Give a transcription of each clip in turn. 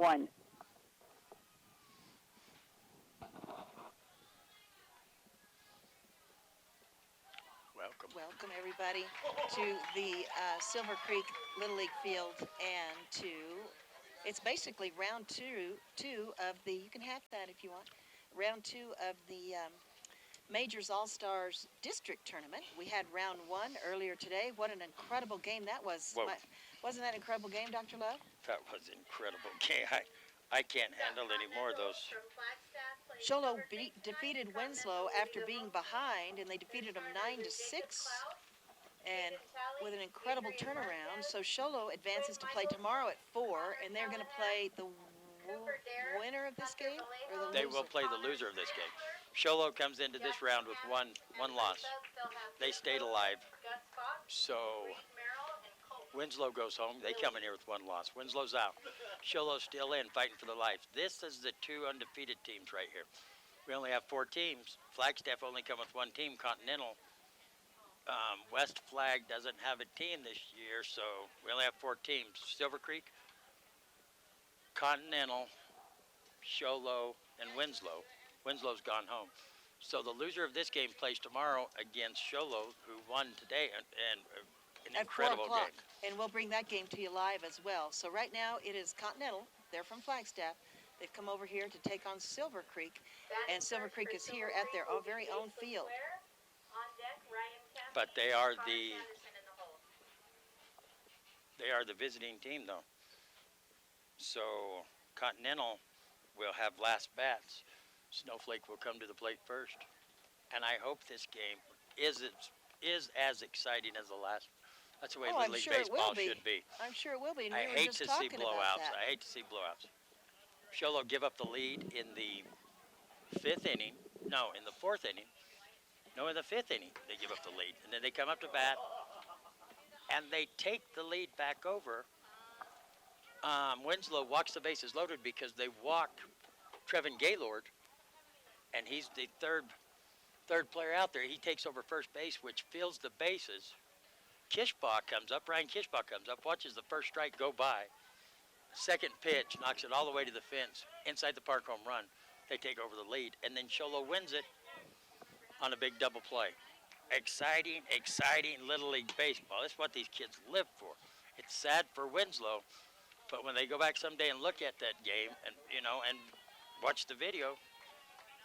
1. Welcome everybody to the Silvercreek Little League field and to, it's basically round two of the, you can have that if you want, round 2 of the Majors All-Stars District Tournament. We had round 1 earlier today. What an incredible game that was. Wasn't that an incredible game, Dr. Love? That was an incredible game. I can't handle any more of those. Sholo defeated Winslow after being behind, and they defeated them 9-6, and with an incredible turnaround. So Sholo advances to play tomorrow at 4, and they're going to play the winner of this game? Or the They loser? will play the loser of this game. Sholo comes into this round with one loss. They stayed alive. So Winslow goes home. They come in here with 1 loss. Winslow's out. Sholo's still in, fighting for their life. This is the 2 undefeated teams right here. We only have 4 teams. Flagstaff only come with 1 team, Continental. West Flag doesn't have a team this year, so we only have 4 teams. Silvercreek, Continental, Sholo, and Winslow. Winslow's gone home. So the loser of this game plays tomorrow against Sholo, who won today, and an incredible at 4 o'clock. game. And we'll bring that game to you live as well. So right now it is Continental. They're from Flagstaff. They've come over here to take on Silvercreek, and Silvercreek is here at their very own field. But they are the visiting team, though. So Continental will have last bats. Snowflake will come to the plate first, and I hope this game is as exciting as the last. That's the way Little League baseball should be. I'm sure it will be. And I we were hate just to see talking about blowouts. that. I hate to see blowouts. Sholo give up the lead in the 5th inning. No, in the 4th inning. No, in the 5th inning they give up the lead, and then they come up to bat, and they take the lead back over. Winslow walks the bases loaded because they walk Trevin Gaylord, and he's the third player out there. He takes over first base, which fills the bases. Kishbaugh comes up, Ryan Kishbaugh comes up, watches the first strike go by. Second pitch, knocks it all the way to the fence, inside the park home run. They take over the lead, and then Sholo wins it on a big double play. Exciting, exciting Little League baseball. That's what these kids live for. It's sad for Winslow, but when they go back someday and look at that game and, and watch the video,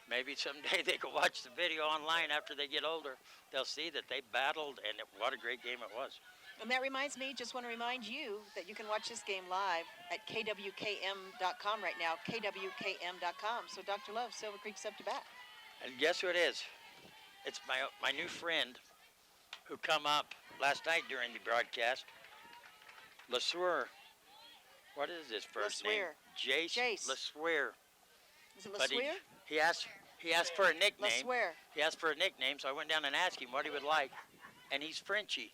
maybe someday they can watch the video online after they get older. They'll see that they battled, and what a great game it was. And that reminds me, just want to remind you that you can watch this game live at KWKM.com right now, KWKM.com. So, Dr. Love, Silvercreek's up to bat. And guess who it is? It's my new friend who come up last night during the broadcast, LeSueur. What is his first name? Jace LeSueur. Is it LeSueur? He asked for a nickname. LeSueur. He asked for a nickname, so I went down and asked him what he would like, and he's Frenchie.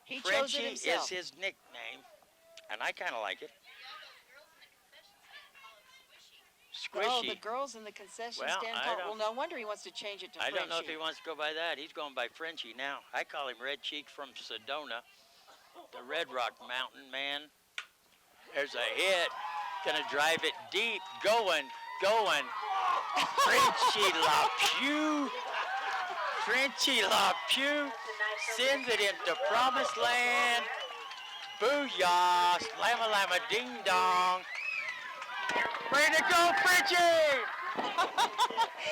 He chose it himself. Frenchie is his nickname, and I kind of like it. Squishy. Oh, the girls in the concession stand call. Well, no wonder he wants to change it to Frenchie. I don't know if he wants to go by that. He's going by Frenchie now. I call him Red Cheek from Sedona, the Red Rock Mountain man. There's a hit. Gonna drive it deep. Going. Frenchie LaPew. Frenchie LaPew sends it into promised land. Booyah. Slamma lamma ding dong. Way to go, Frenchie!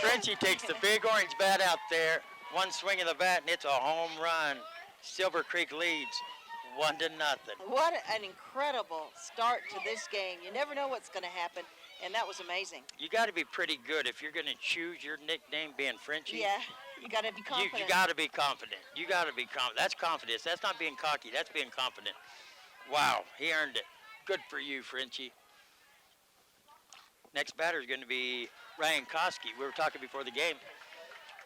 Frenchie takes the big orange bat out there. One swing of the bat, and it's a home run. Silvercreek leads 1-0. What an incredible start to this game. You never know what's going to happen, and that was amazing. You got to be pretty good if you're going to choose your nickname being Frenchie. Yeah, you got to be confident. You got to be confident. You got to be confident. That's confidence. That's not being cocky. That's being confident. Wow, he earned it. Good for you, Frenchie. Next batter is going to be Ryan Koski. We were talking before the game.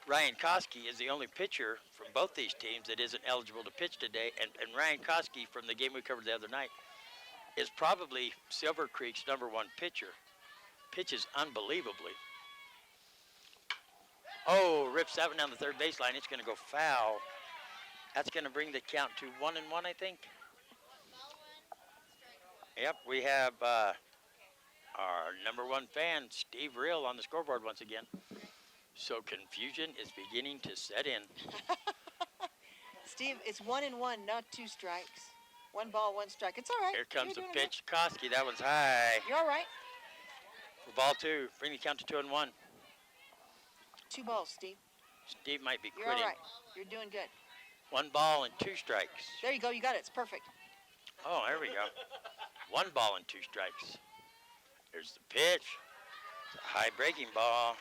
Ryan Koski is the only pitcher from both these teams that isn't eligible to pitch today. And Ryan Koski, from the game we covered the other night, is probably Silvercreek's #1 pitcher. Pitches unbelievably. Oh, rips that one down the third baseline. It's going to go foul. That's going to bring the count to 1-1, I think. Yep, we have Our number one fan, Steve Real, on the scoreboard once again. So confusion is beginning to set in. Steve, it's 1-1, not 2 strikes. 1 ball, 1 strike. It's all right. Here comes the You're doing pitch. Koski, that one's high. good. You're all right. For ball 2, bring the count to 2-1. 2 balls, Steve. Steve might be You're quitting. all right. You're doing good. 1 ball and 2 strikes. There you go. You got it. It's perfect. Oh, there we go. 1 ball and 2 strikes. There's the pitch. It's a high breaking ball.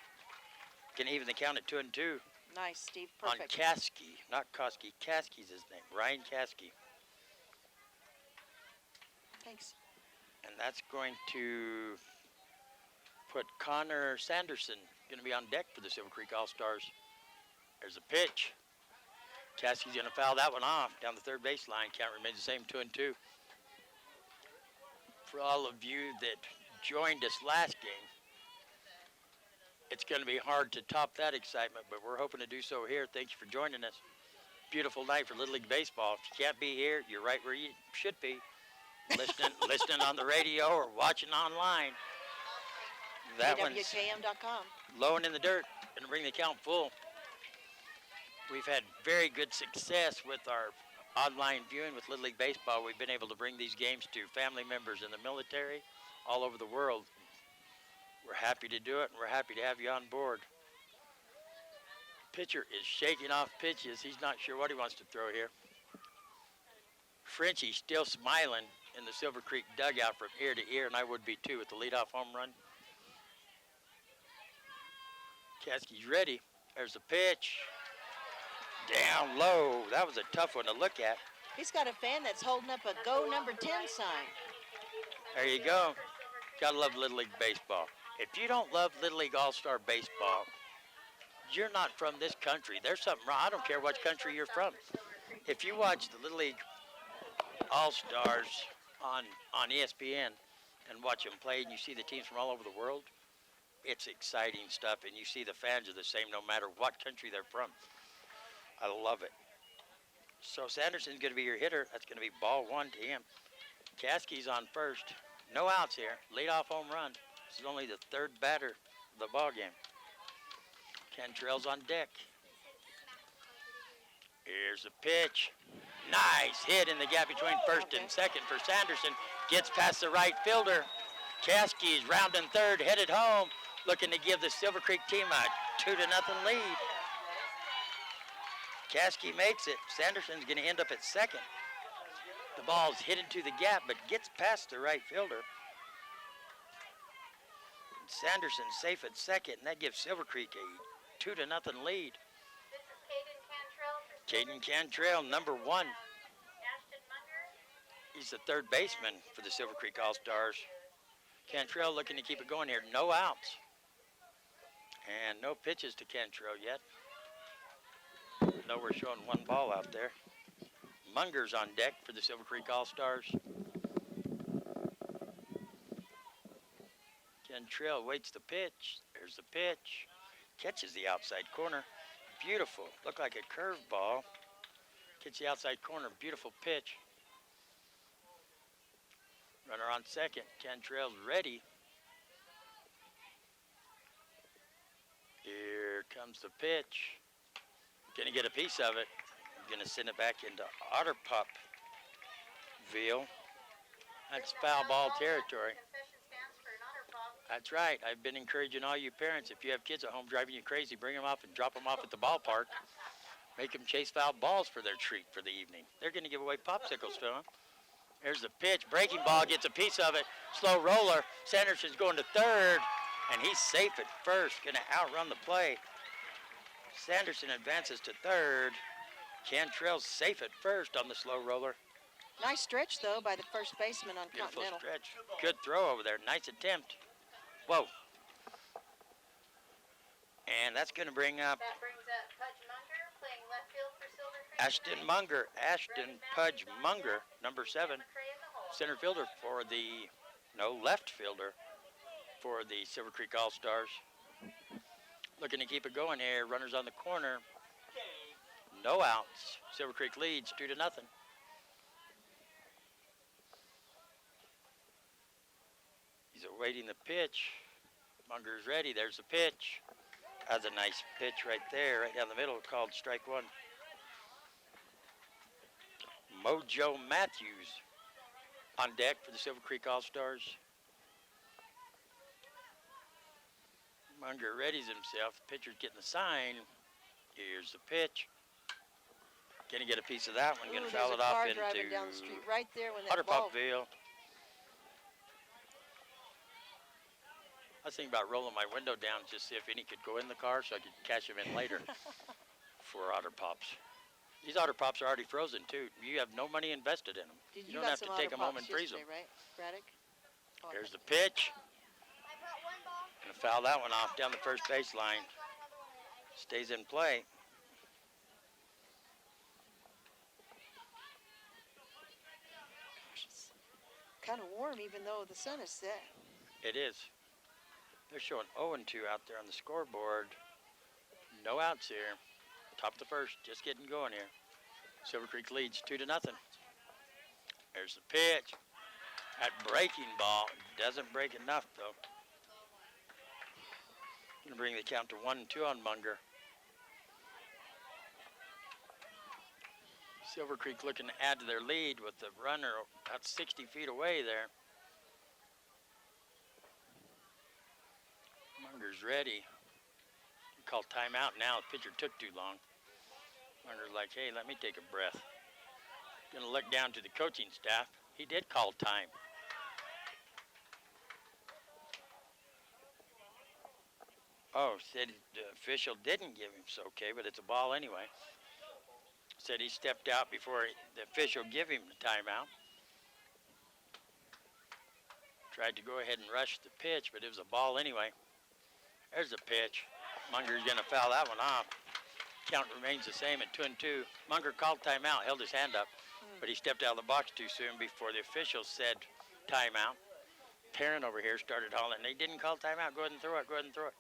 Can even the count at 2-2 Nice, Steve. on Perfect. Kaski. Not Koski. Kaski's his name. Ryan Kaski. Thanks. And that's going to put Connor Sanderson going to be on deck for the Silvercreek Allstars. There's a pitch. Kaski's going to foul that one off down the third baseline. Count remains the same, 2-2. For all of you that joined us last game, it's going to be hard to top that excitement, but we're hoping to do so here. Thank you for joining us. Beautiful night for Little League Baseball. If you can't be here, you're right where you should be. Listening on the radio or watching online. That one's KWKM.com. low and in the dirt. Going to bring the count full. We've had very good success with our online viewing with Little League Baseball. We've been able to bring these games to family members in the military all over the world. We're happy to do it, and we're happy to have you on board. Pitcher is shaking off pitches. He's not sure what he wants to throw here. Frenchie still smiling in the Silvercreek dugout from ear to ear, and I would be too with the leadoff home run. Kaski's ready. There's the pitch. Down low. That was a tough one to look at. He's got a fan that's holding up a Go number 10 sign. There you go. Gotta love Little League Baseball. If you don't love Little League All-Star Baseball, you're not from this country. There's something wrong. I don't care what country you're from. If you watch the Little League All-Stars on ESPN and watch them play and you see the teams from all over the world, it's exciting stuff, and you see the fans are the same no matter what country they're from. I love it. So Sanderson's going to be your hitter. That's going to be ball 1 to him. Kaski's on first. No outs here. Leadoff home run. This is only the third batter of the ball game. Cantrell's on deck. Here's the pitch. Nice hit in the gap between first and second for Sanderson. Gets past the right fielder. Kaski is rounding third, headed home, looking to give the Silvercreek team a 2-0 lead. Kaski makes it. Sanderson's going to end up at second. The ball's hit into the gap, but gets past the right fielder. Sanderson safe at second, and that gives Silvercreek a 2-0 lead. Caden Cantrell, number 1. He's the third baseman for the Silvercreek All-Stars. Cantrell looking to keep it going here. No outs. And no pitches to Cantrell yet. No, we're showing 1 ball out there. Munger's on deck for the Silvercreek All-Stars. Cantrell waits the pitch. There's the pitch. Catches the outside corner. Beautiful. Looked like a curved ball. Gets the outside corner. Beautiful pitch. Runner on second. Cantrell's ready. Here comes the pitch. Gonna get a piece of it. Gonna send it back into Otterpupville. That's foul ball territory. That's right. I've been encouraging all you parents, if you have kids at home driving you crazy, bring them up and drop them off at the ballpark. Make them chase foul balls for their treat for the evening. They're going to give away popsicles to them. There's the pitch. Breaking ball gets a piece of it. Slow roller. Sanderson's going to third, and he's safe at first. Going to outrun the play. Sanderson advances to third. Cantrell's safe at first on the slow roller. Nice stretch, though, by the first baseman on Beautiful Continental. stretch. Good throw over there. Nice attempt. Whoa. And that's going to bring up That brings up Pudge Munger playing left field for Silvercreek. Ashton Munger. Ashton Pudge Munger, number 7. McCray in the hole. Center fielder for the, left fielder for the Silvercreek All-Stars. Looking to keep it going here. Runners on the corner. No outs. Silvercreek leads 2-0. He's He's awaiting the pitch. Munger's ready. There's the pitch. That's a nice pitch right there, right down the middle, called strike one. Mojo Matthews on deck for the Silvercreek Allstars. Munger readies himself. The pitcher's getting the sign. Here's the pitch. Gonna get a piece of that one. Gonna foul it off into driving down the street right there when that ball. Otterpopville. I was thinking about rolling my window down just see if any could go in the car so I could catch them in later for Otter Pops. These Otter Pops are already frozen too. You have no money invested in them. You don't have to take them home and freeze them. Right, Braddock? Oh, Here's the pitch. I brought one ball. Gonna foul that one off down the first baseline. Stays in play. It's kind of warm even though the sun is set. It is. They're showing 0-2 out there on the scoreboard. No outs here. Top of the first, just getting going here. Silvercreek leads 2-0. There's the pitch. That breaking ball doesn't break enough though. Gonna bring the count to 1-2 on Munger. Silvercreek looking to add to their lead with the runner about 60 feet away there. Munger's ready. He called timeout now. The pitcher took too long. Munger's like, hey, let me take a breath. Gonna look down to the coaching staff. He did call time. Oh, said the official didn't give him so okay, but it's a ball anyway. Said he stepped out before the official give him the timeout. Tried to go ahead and rush the pitch, but it was a ball anyway. There's the pitch. Munger's gonna foul that one off. Count remains the same at 2-2. Munger called timeout, held his hand up, but he stepped out of the box too soon before the official said timeout. Perrin over here started hollering, they didn't call timeout, go ahead and throw it, go ahead and throw it.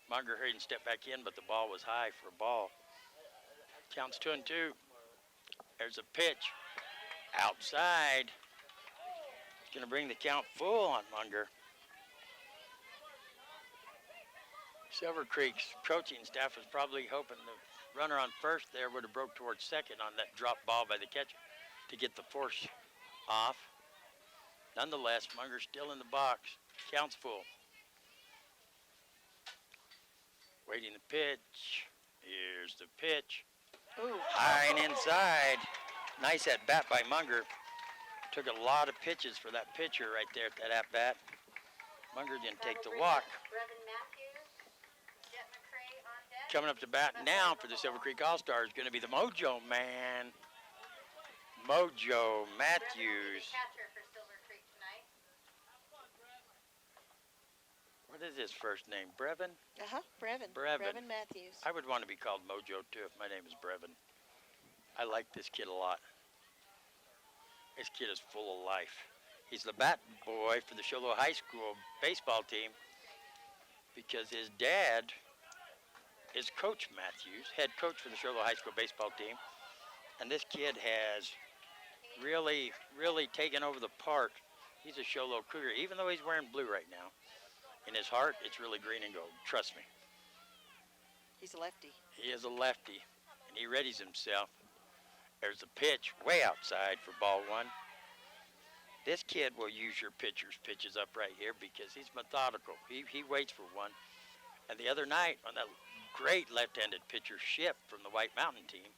Munger hurried and stepped back in, but the ball was high for a ball. Counts 2-2. There's a pitch. Outside. It's gonna bring the count full on Munger. Silvercreek's coaching staff was probably hoping the runner on first there would have broke towards second on that drop ball by the catcher to get the force off. Nonetheless, Munger's still in the box. Counts full. Waiting the pitch. Here's the pitch. Ooh. High and inside. Nice at bat by Munger. Took a lot of pitches for that pitcher right there at that at bat. Munger didn't take the walk. Brevin Matthews, Jet McCray on deck. Coming up to bat now for the Silvercreek All-Stars is going to be the Mojo Man. Mojo Matthews. Catcher for Silver Creek tonight. What is his first name? Brevin? Brevin. Brevin. Brevin Matthews. I would want to be called Mojo too if my name is Brevin. I like this kid a lot. This kid is full of life. He's the bat boy for the Sholo High School baseball team because his dad is Coach Matthews, head coach for the Sholo High School baseball team. And this kid has really taken over the park. He's a Sholo Cougar, even though he's wearing blue right now. In his heart, it's really green and gold. Trust me. He's a lefty. He is a lefty, and he readies himself. There's a pitch way outside for ball one. This kid will use your pitcher's pitches up right here because he's methodical. He waits for one. And the other night on that great left-handed pitcher Ship from the White Mountain team,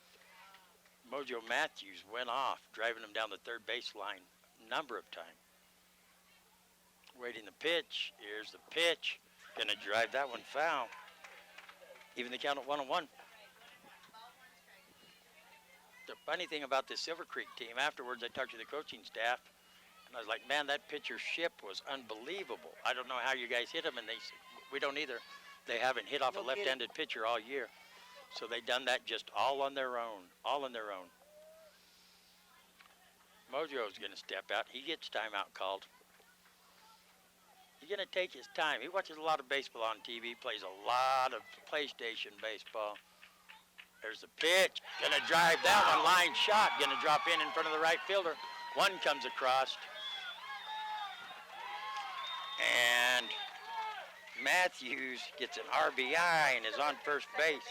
Mojo Matthews went off, driving him down the third baseline a number of times. Waiting the pitch. Here's the pitch. Gonna drive that one foul. Even the count at 1-1. The funny thing about this Silvercreek team, afterwards I talked to the coaching staff, and I was like, man, that pitcher Ship was unbelievable. I don't know how you guys hit him, and they said, we don't either. They haven't hit off a left-handed pitcher all year. So they done that just all on their own, Mojo's gonna step out. He gets timeout called. He's gonna take his time. He watches a lot of baseball on TV, plays a lot of PlayStation baseball. There's the pitch. Gonna drive that one, line shot. Gonna drop in front of the right fielder. One comes across. And Matthews gets an RBI and is on first base.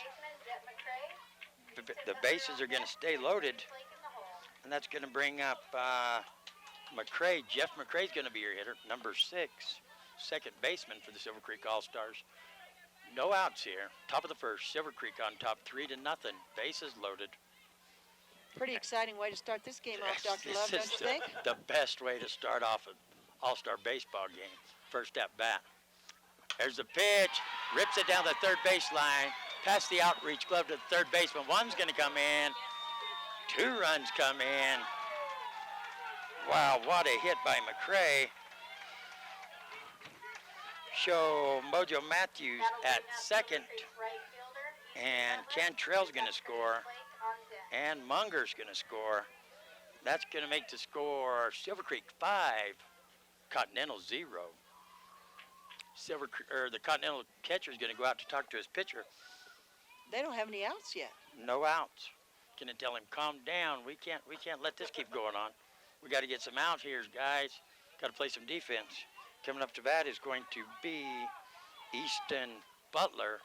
The bases are going to stay loaded, and that's going to bring up McCray. Jeff McCray's going to be your hitter, number 6, second baseman for the Silvercreek Allstars. No outs here. Top of the first, Silvercreek on top, 3-0. Bases loaded. Pretty exciting way to start this game off, Dr. This Love, don't is you think? the best way to start off an All-Star baseball game. First at bat. There's the pitch. Rips it down the third baseline. Past the outreach glove to the third baseman. One's going to come in. 2 runs come in. Wow, what a hit by McCray. Show Mojo Matthews at second. And Cantrell's going to score. And Munger's going to score. That's going to make the score Silvercreek 5, Continental 0. The Continental catcher is going to go out to talk to his pitcher. They don't have any outs yet. No outs. Going to tell him, calm down. We can't let this keep going on. We got to get some outs here, guys. Got to play some defense. Coming up to bat is going to be Easton Butler.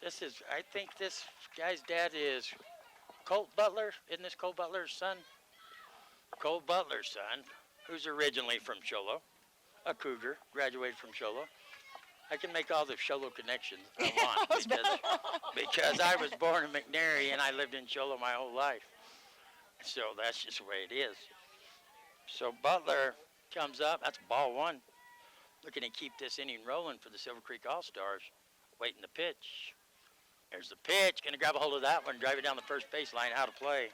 I think this guy's dad is Colt Butler. Isn't this Colt Butler's son? Colt Butler's son, who's originally from Sholo, a Cougar, graduated from Sholo. I can make all the Sholo connections I want because I was born in McNary and I lived in Sholo my whole life. So that's just the way it is. So Butler comes up. That's ball 1. Looking to keep this inning rolling for the Silvercreek All-Stars. Waiting the pitch. There's the pitch. Going to grab a hold of that one. Drive it down the first baseline. Out of play.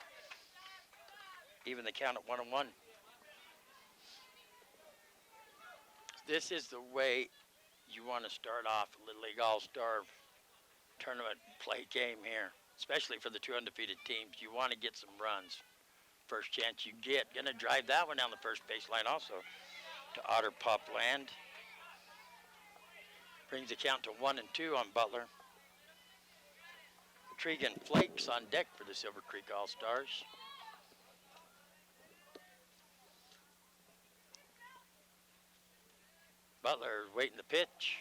Even the count at 1-1. This is the way you want to start off a Little League All-Star tournament play game here, especially for the 2 undefeated teams. You want to get some runs. First chance you get. Going to drive that one down the first baseline also to Otter Pup land. Brings the count to 1-2 on Butler. Tregan Flakes on deck for the Silvercreek All-Stars. Butler waiting the pitch.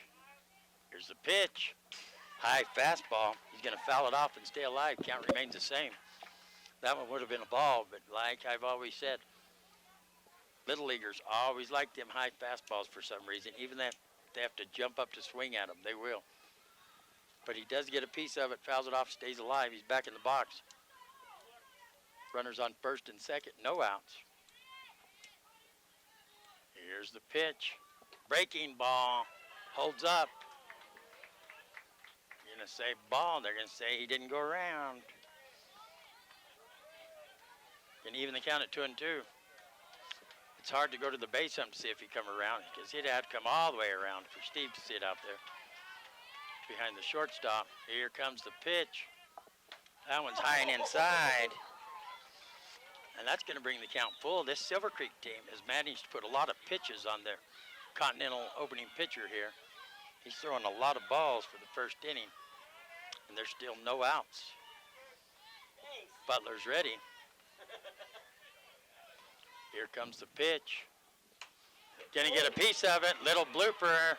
Here's the pitch. High fastball. He's going to foul it off and stay alive. Count remains the same. That one would have been a ball, but like I've always said, Little Leaguers always like them high fastballs for some reason. Even if they have to jump up to swing at them, they will. But he does get a piece of it, fouls it off, stays alive. He's back in the box. Runners on first and second, no outs. Here's the pitch. Breaking ball, holds up. You're going to say ball, they're going to say he didn't go around. Can even the count at 2-2. It's hard to go to the base hump to see if he come around because he'd have to come all the way around for Steve to see it out there. Behind the shortstop. Here comes the pitch. That one's high and inside. And that's going to bring the count full. This Silvercreek team has managed to put a lot of pitches on their Continental opening pitcher here. He's throwing a lot of balls for the first inning. And there's still no outs. Butler's ready. Here comes the pitch. Gonna get a piece of it. Little blooper.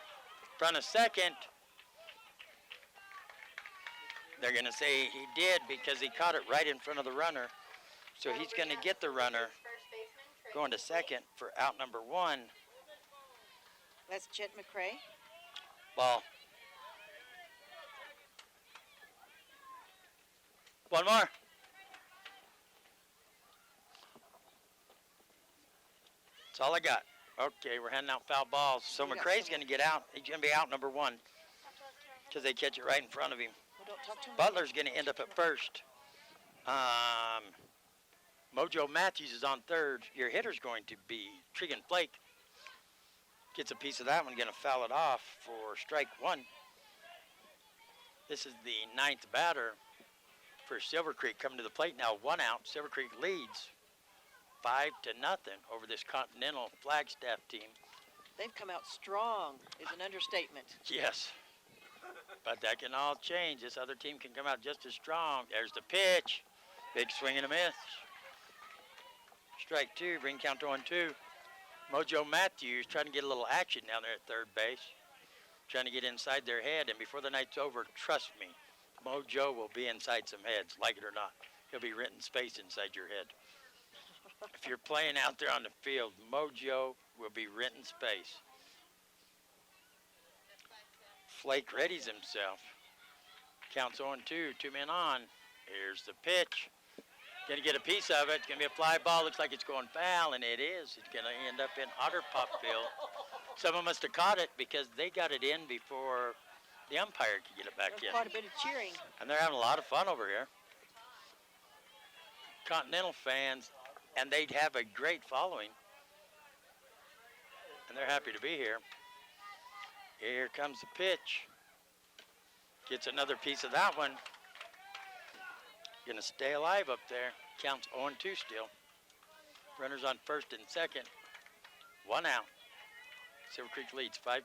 Front of second. They're gonna say he did because he caught it right in front of the runner. So he's gonna get the runner going to second for out number 1. That's Chet McCray. Ball. One more. That's all I got. Okay, we're handing out foul balls. So McCray's going to get out. He's going to be out number 1 because they catch it right in front of him. Well, don't talk to him. Butler's going to end up at first. Mojo Matthews is on third. Your hitter's going to be Tregan Flake. Gets a piece of that one, going to foul it off for strike 1. This is the 9th batter for Silvercreek coming to the plate now. 1 out. Silvercreek leads 5-0 over this Continental Flagstaff team. They've come out strong is an understatement. Yes. But that can all change. This other team can come out just as strong. There's the pitch. Big swing and a miss. Strike two, bring count to 1-2. Mojo Matthews trying to get a little action down there at third base. Trying to get inside their head, and before the night's over, trust me, Mojo will be inside some heads, like it or not. He'll be renting space inside your head. If you're playing out there on the field, Mojo will be renting space. Flake readies himself. Counts 0-2, 2 men on. Here's the pitch. Gonna get a piece of it. It's gonna be a fly ball. Looks like it's going foul, and it is. It's gonna end up in Otter Popville. Someone must have caught it because they got it in before the umpire could get it back There's in. quite a bit of cheering. And they're having a lot of fun over here. Continental fans, and they'd have a great following. And they're happy to be here. Here comes the pitch. Gets another piece of that one. Gonna stay alive up there. Counts 0-2 still. Runners on first and second. 1 out. Silvercreek leads 5-0.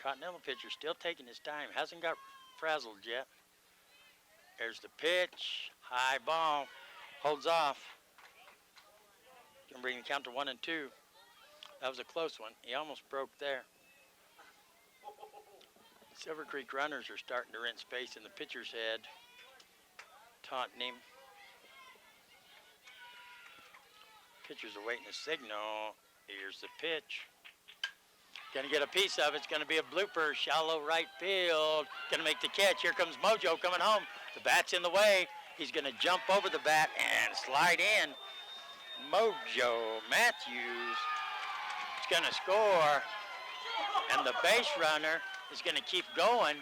Continental pitcher still taking his time. Hasn't got frazzled yet. There's the pitch. High ball. Holds off. Gonna bring the count to 1-2. That was a close one. He almost broke there. Silvercreek runners are starting to rent space in the pitcher's head. Taunting him. Pitchers are waiting a signal. Here's the pitch. Gonna get a piece of it. It's gonna be a blooper. Shallow right field. Gonna make the catch. Here comes Mojo coming home. The bat's in the way. He's gonna jump over the bat and slide in. Mojo Matthews is gonna score. And the base runner is gonna keep going.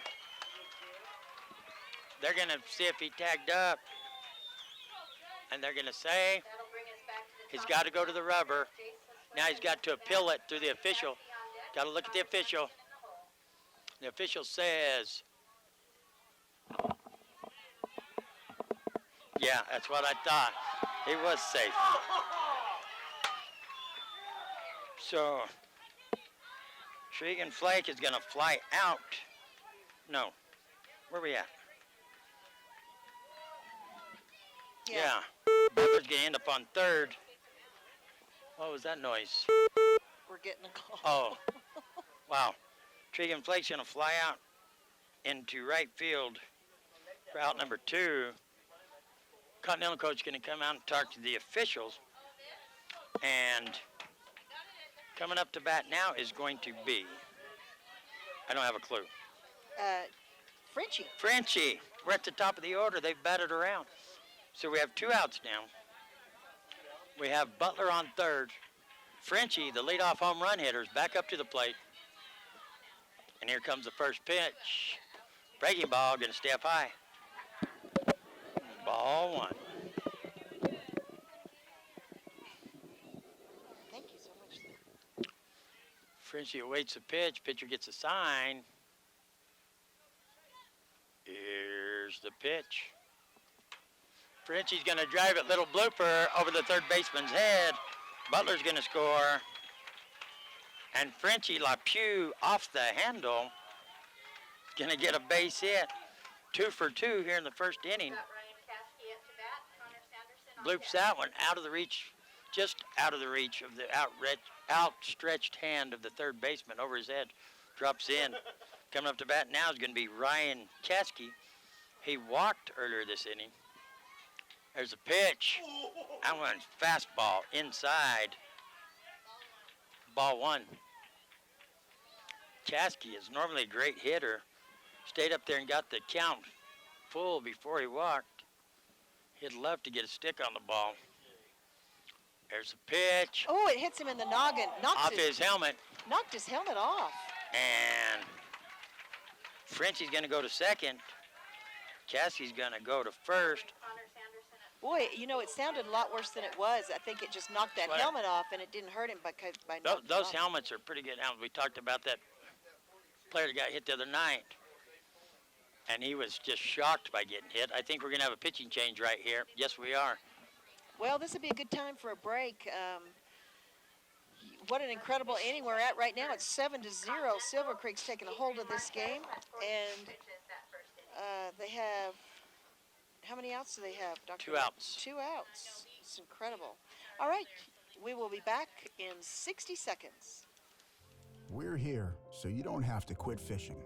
They're gonna see if he tagged up. And they're gonna say That'll bring us back to the he's top got to of go to the rubber. Jason Now he's got to appeal it through the official. Got to look at the official. The official says, yeah, that's what I thought. He was safe. So, Shregan Flake is going to fly out. No. Where we at? Yeah. Butler's going to end up on third. What was that noise? We're getting a call. Oh, wow. Tregan Flake's going to fly out into right field for out number 2. Continental coach is going to come out and talk to the officials. And coming up to bat now is going to be, I don't have a clue. Frenchie. We're at the top of the order. They've batted around. So we have 2 outs now. We have Butler on third. Frenchie, the leadoff home run hitter, is back up to the plate. And here comes the first pitch. Breaking ball, going to stay up high. Ball 1. Thank you so much. Frenchie awaits the pitch. Pitcher gets a sign. Here's the pitch. Frenchie's going to drive it, little blooper, over the third baseman's head. Butler's going to score. And Frenchie LaPue off the handle. Going to get a base hit. 2 for 2 here in the first inning. Got Ryan Caskey up to bat. Connor Sanderson on Bloops deck. that one out of the reach, just out of the reach of the outstretched hand of the third baseman over his head. Drops in. Coming up to bat now is going to be Ryan Caskey. He walked earlier this inning. There's a pitch. That one's fastball inside. Ball 1. Caskey is normally a great hitter. Stayed up there and got the count full before he walked. He'd love to get a stick on the ball. There's a pitch. Oh, it hits him in the noggin. Off his helmet. Knocked his helmet off. And Frenchie's going to go to second. Caskey's going to go to first. Connor Sanderson at Boy, you know, it sounded a lot worse than it was. I think it just knocked that Right. helmet off, and it didn't hurt him by knocking Those it off. helmets are pretty good helmets. We talked about that player that got hit the other night. And he was just shocked by getting hit. I think we're going to have a pitching change right here. Yes, we are. Well, this would be a good time for a break. what an incredible inning we're at right now. It's 7-0. Silvercreek's taking a hold of this game, and they have, how many outs do they have, Dr. 2 outs. 2 outs. It's incredible. All right, we will be back in 60 seconds. We're here so you don't have to quit fishing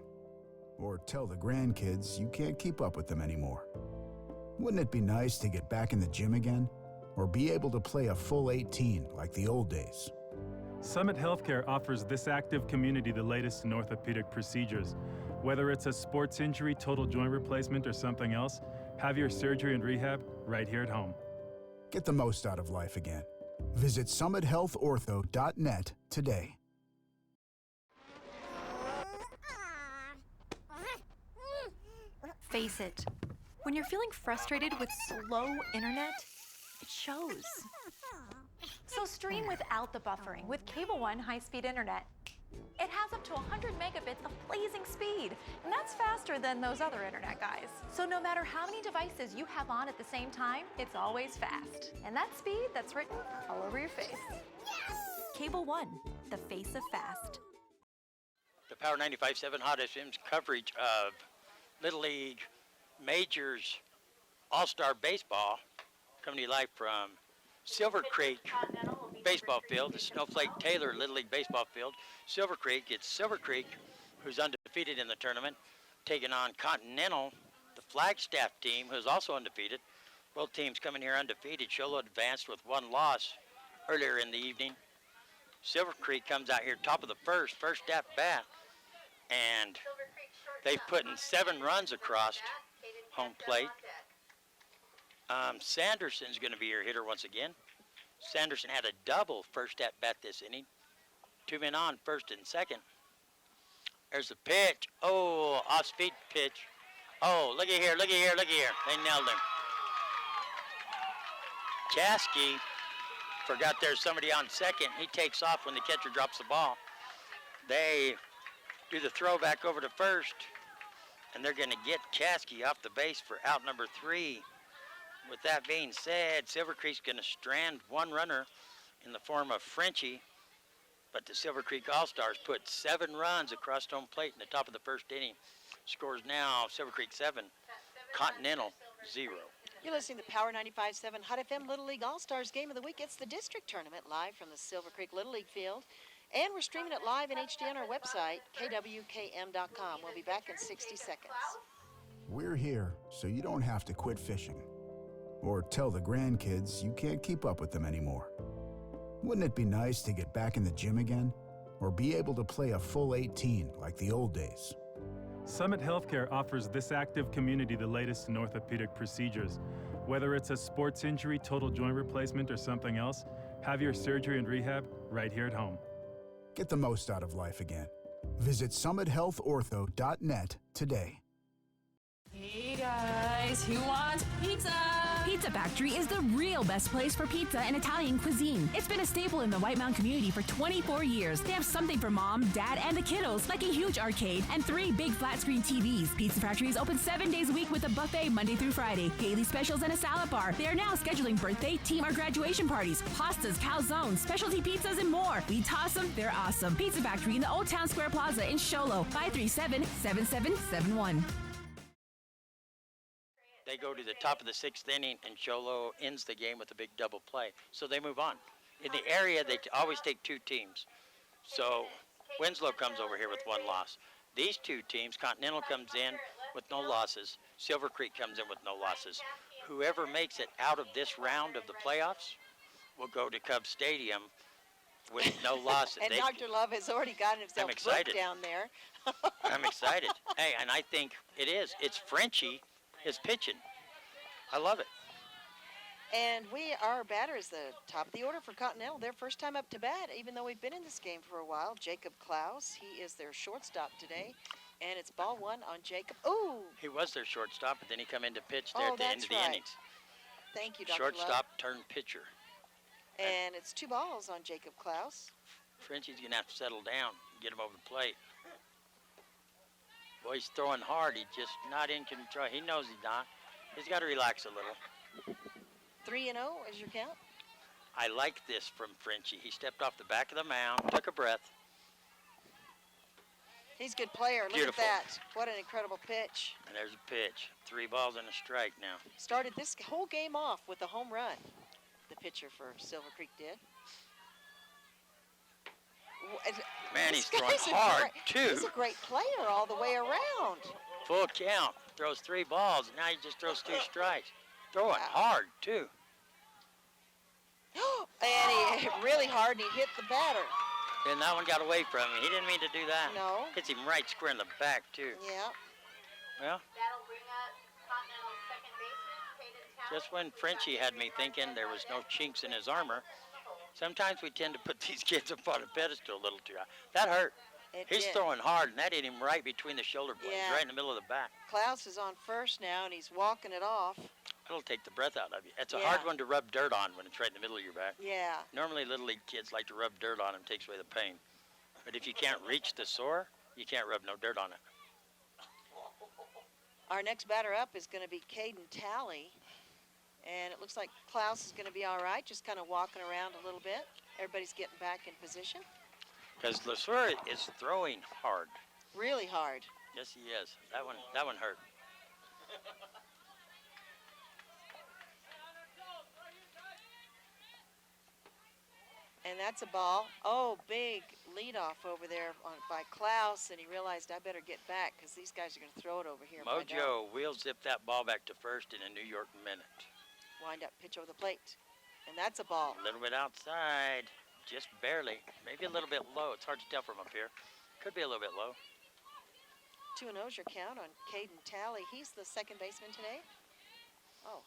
or tell the grandkids you can't keep up with them anymore. Wouldn't it be nice to get back in the gym again or be able to play a full 18 like the old days? Summit Healthcare offers this active community the latest in orthopedic procedures. Whether it's a sports injury, total joint replacement, or something else, have your surgery and rehab right here at home. Get the most out of life again. Visit summithealthortho.net today. Face it, when you're feeling frustrated with slow internet, it shows. So stream without the buffering with Cable One high-speed internet. It has up to 100 megabits of blazing speed, and that's faster than those other internet guys. So no matter how many devices you have on at the same time, it's always fast. And that speed, that's written all over your face. Cable One, the face of fast. The Power 95.7 Hot FM's coverage of Little League Majors All-Star Baseball coming to you live from Silvercreek Baseball Field, the Snowflake Taylor Little League Baseball Field. Silvercreek, it's Silvercreek who's undefeated in the tournament, taking on Continental, the Flagstaff team, who's also undefeated. Both teams coming here undefeated. Sholo advanced with 1 loss earlier in the evening. Silvercreek comes out here top of the first at bat, and they've put in 7 runs across home plate. Sanderson's going to be your hitter once again. Sanderson had a double first at bat this inning. 2 men on, first and second. There's the pitch. Oh, off-speed pitch. Oh, look at here. They nailed him. Chasky forgot there's somebody on second. He takes off when the catcher drops the ball. They do the throw back over to first, and they're going to get Chasky off the base for out number 3. With that being said, Silvercreek's going to strand 1 runner in the form of Frenchie, but the Silvercreek All-Stars put 7 runs across home plate in the top of the first inning. Scores now Silvercreek 7, Continental 0. You're listening to Power 95.7 Hot FM Little League All-Stars Game of the Week. It's the district tournament live from the Silvercreek Little League field. And we're streaming it live in HD on our website, KWKM.com. We'll be back in 60 seconds. We're here so you don't have to quit fishing or tell the grandkids you can't keep up with them anymore. Wouldn't it be nice to get back in the gym again or be able to play a full 18 like the old days? Summit Healthcare offers this active community the latest in orthopedic procedures. Whether it's a sports injury, total joint replacement, or something else, have your surgery and rehab right here at home. Get the most out of life again. Visit summithealthortho.net today. Hey guys, who wants pizza? Pizza Factory is the real best place for pizza and Italian cuisine. It's been a staple in the White Mountain community for 24 years. They have something for mom, dad, and the kiddos, like a huge arcade and 3 big flat-screen TVs. Pizza Factory is open 7 days a week with a buffet Monday through Friday, daily specials, and a salad bar. They are now scheduling birthday, team, or graduation parties, pastas, calzones, specialty pizzas, and more. We toss them, they're awesome. Pizza Factory in the Old Town Square Plaza in Sholo, 537-7771. They go to the top of the 6th inning, and Cholo ends the game with a big double play. So they move on. In the area, they always take 2 teams. So Winslow comes over here with 1 loss. These 2 teams, Continental comes in with no losses. Silvercreek comes in with no losses. Whoever makes it out of this round of the playoffs will go to Cubs Stadium with no losses. And Dr. Love has already gotten himself booked down there. I'm excited. Hey, and I think it is. It's Frenchie is pitching. I love it. And our batter is the top of the order for Continental. Their first time up to bat, even though we've been in this game for a while. Jacob Klaus, he is their shortstop today. And it's ball 1 on Jacob. Ooh! He was their shortstop, but then he come in to pitch there at the end of the innings. Thank you, Dr. Shortstop Love. turned pitcher. And it's 2 balls on Jacob Klaus. Frenchie's going to have to settle down, get him over the plate. Boy, he's throwing hard. He's just not in control. He knows he's not. He's got to relax a little. 3-0 is your count? I like this from Frenchie. He stepped off the back of the mound, took a breath. He's a good player. Look Beautiful. at that. What an incredible pitch. And there's a pitch. 3 balls and a strike now. Started this whole game off with a home run. The pitcher for Silver Creek did. Man, This he's throwing guy's a hard, great- too. He's a great player all the way around. Full count. Throws 3 balls, and now he just throws 2 strikes. Throwing Wow. hard, too. And he hit really hard, and he hit the batter. And that one got away from him. He didn't mean to do that. No. Hits him right square in the back, too. Yeah. Well, That'll bring up Continental's second baseman, Caden Talley. just when Frenchie had me thinking there was no chinks in his armor, sometimes we tend to put these kids up on a pedestal a little too high. That hurt. He's did. throwing hard, and that hit him right between the shoulder blades, Yeah. right in the middle of the back. Klaus is on first now, and he's walking it off. It'll take the breath out of you. It's a Yeah. hard one to rub dirt on when it's right in the middle of your back. Yeah. Normally, Little League kids like to rub dirt on them, takes away the pain. But if you can't reach the sore, you can't rub no dirt on it. Our next batter up is going to be Caden Talley. And it looks like Klaus is going to be all right, just kind of walking around a little bit. Everybody's getting back in position. Because LeSueur is throwing hard. Really hard. Yes, he is. That one hurt. And that's a ball. Oh, big leadoff over there by Klaus, and he realized I better get back because these guys are going to throw it over here. if I don't. Mojo will zip that ball back to first in a New York minute. Wind up pitch over the plate. And that's a ball. A little bit outside, just barely. Maybe a little bit low. It's hard to tell from up here. Could be a little bit low. 2-0's your count on Caden Talley. He's the second baseman today. Oh.